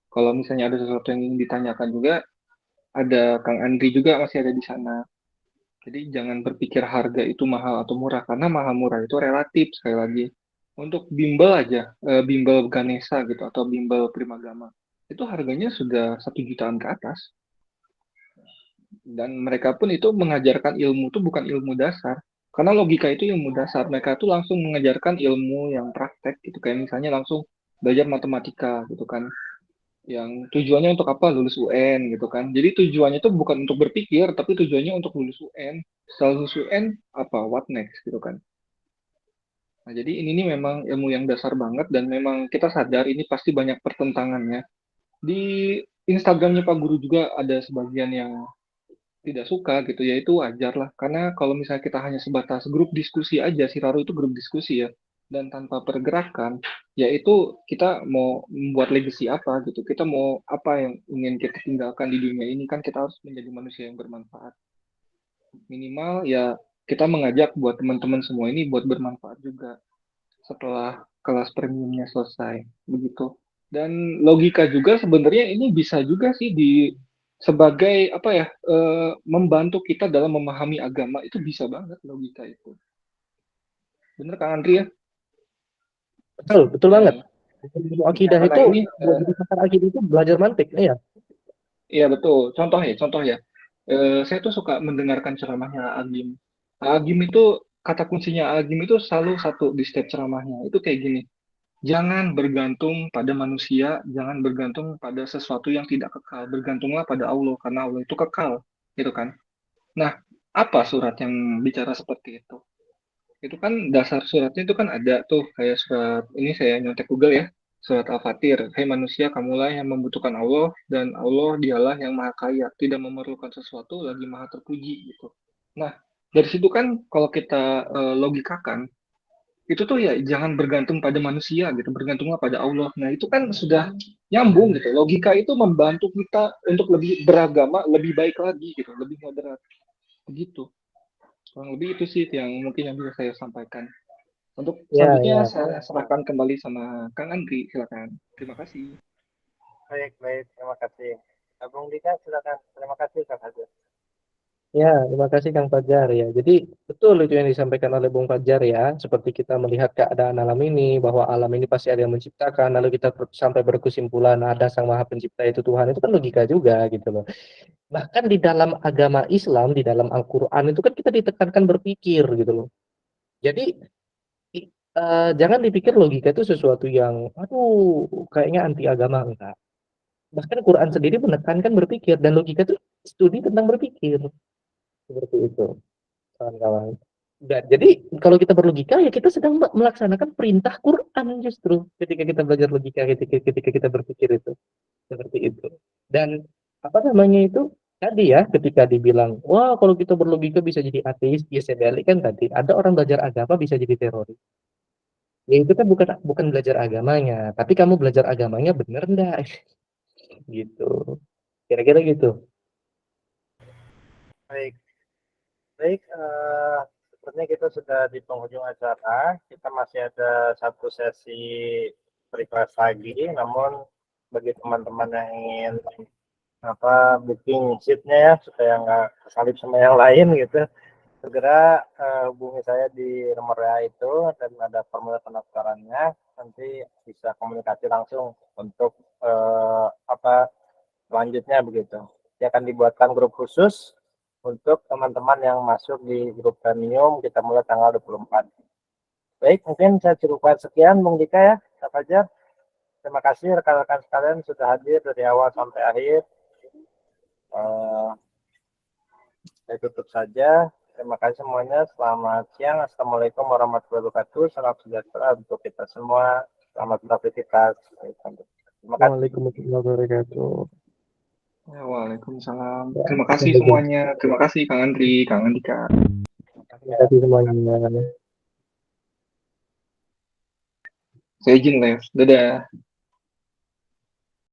Kalau misalnya ada sesuatu yang ingin ditanyakan juga, ada Kang Andri juga masih ada di sana. Jadi jangan berpikir harga itu mahal atau murah, karena mahal murah itu relatif sekali lagi. Untuk bimbel aja, bimbel Ganesha gitu atau bimbel Primagama, itu harganya sudah 1 jutaan ke atas. Dan mereka pun itu mengajarkan ilmu itu bukan ilmu dasar, karena logika itu ilmu dasar. Mereka tuh langsung mengajarkan ilmu yang praktek gitu, kayak misalnya langsung belajar matematika gitu kan, yang tujuannya untuk apa? Lulus UN gitu kan. Jadi tujuannya itu bukan untuk berpikir, tapi tujuannya untuk lulus UN. Setelah lulus UN, apa? What next gitu kan. Nah, jadi ini nih memang ilmu yang dasar banget dan memang kita sadar ini pasti banyak pertentangannya. Di Instagramnya Pak Guru juga ada sebagian yang tidak suka gitu, ya itu wajar lah. Karena kalau misalnya kita hanya sebatas grup diskusi aja, si Raro itu grup diskusi ya, dan tanpa pergerakan, yaitu kita mau membuat legacy apa gitu, kita mau apa yang ingin kita tinggalkan di dunia ini, kan kita harus menjadi manusia yang bermanfaat. Minimal ya kita mengajak buat teman-teman semua ini buat bermanfaat juga setelah kelas premiumnya selesai, begitu. Dan logika juga sebenarnya ini bisa juga sih sebagai apa ya, membantu kita dalam memahami agama itu bisa banget logika itu. Bener Kang Andri ya? Betul, betul banget. Ya. Ilmu akidah Karena itu, ini, buat jadi pakar akidah itu belajar mantik, ya. iya betul. Contoh ya. Saya tuh suka mendengarkan ceramahnya Agim. Agim itu kata kuncinya Agim itu selalu satu di setiap ceramahnya. Itu kayak gini. Jangan bergantung pada manusia, jangan bergantung pada sesuatu yang tidak kekal. Bergantunglah pada Allah karena Allah itu kekal, gitu kan. Nah, apa surat yang bicara seperti itu? Itu kan dasar suratnya itu kan ada tuh kayak surat ini saya nyontek Google ya. Surat Al-Fatir. Hai manusia, kamulah yang membutuhkan Allah dan Allah dialah yang maha kaya, tidak memerlukan sesuatu lagi maha terpuji gitu. Nah, dari situ kan kalau kita logikakan itu tuh ya jangan bergantung pada manusia gitu, bergantunglah pada Allah. Nah, itu kan sudah nyambung gitu. Logika itu membantu kita untuk lebih beragama, lebih baik lagi gitu, lebih moderat. Begitu. Kurang lebih itu sih yang mungkin yang bisa saya sampaikan. Untuk Ya, selanjutnya ya. saya serahkan kembali sama Kang Andri, silakan. Terima kasih. Baik, baik. Terima kasih. Bung Dika, silakan. Terima kasih, Kak Hajar. Ya, terima kasih Kang Fajar ya. Jadi betul itu yang disampaikan oleh Bung Fajar ya. Seperti kita melihat keadaan alam ini, bahwa alam ini pasti ada yang menciptakan, lalu kita sampai berkesimpulan ada Sang Maha Pencipta itu Tuhan, itu kan logika juga gitu loh. Bahkan di dalam agama Islam, di dalam Al-Quran itu kan kita ditekankan berpikir gitu loh. Jadi jangan dipikir logika itu sesuatu yang, aduh, kayaknya anti agama, enggak. Bahkan Quran sendiri menekankan berpikir, dan logika itu studi tentang berpikir. Seperti itu, kawan-kawan. Dan jadi kalau kita berlogika ya kita sedang melaksanakan perintah Quran justru ketika kita belajar logika, ketika kita berpikir itu seperti itu. Dan apa namanya itu tadi ya, ketika dibilang wah kalau kita berlogika bisa jadi ateis, ya saya balikan tadi ada orang belajar agama bisa jadi teroris. Ya itu kan bukan bukan belajar agamanya, tapi kamu belajar agamanya bener enggak? Gitu. Kira-kira gitu. Baik, baik. Sepertinya kita sudah di penghujung acara. Kita masih ada satu sesi request lagi. Namun bagi teman-teman yang ingin booking seatnya ya supaya nggak kesalip sama yang lain gitu, segera hubungi saya di nomor WA itu dan ada formulir pendaftarannya. Nanti bisa komunikasi langsung untuk selanjutnya begitu. Dia akan dibuatkan grup khusus untuk teman-teman yang masuk di grup premium. Kita mulai tanggal 24. Baik, mungkin saya cukupkan sekian Bung Dika ya, Kak Fajar. Terima kasih rekan-rekan sekalian sudah hadir dari awal sampai akhir. Saya tutup saja. Terima kasih semuanya. Selamat siang. Assalamualaikum warahmatullahi wabarakatuh. Salam sejahtera untuk kita semua. Selamat beraktivitas. Terima kasih. Waalaikumsalam wabarakatuh. Ya, waalaikumsalam. Terima kasih semuanya. Terima kasih Kang Andri, Kang Andika. Terima kasih semuanya. Saya izin live. Dadah.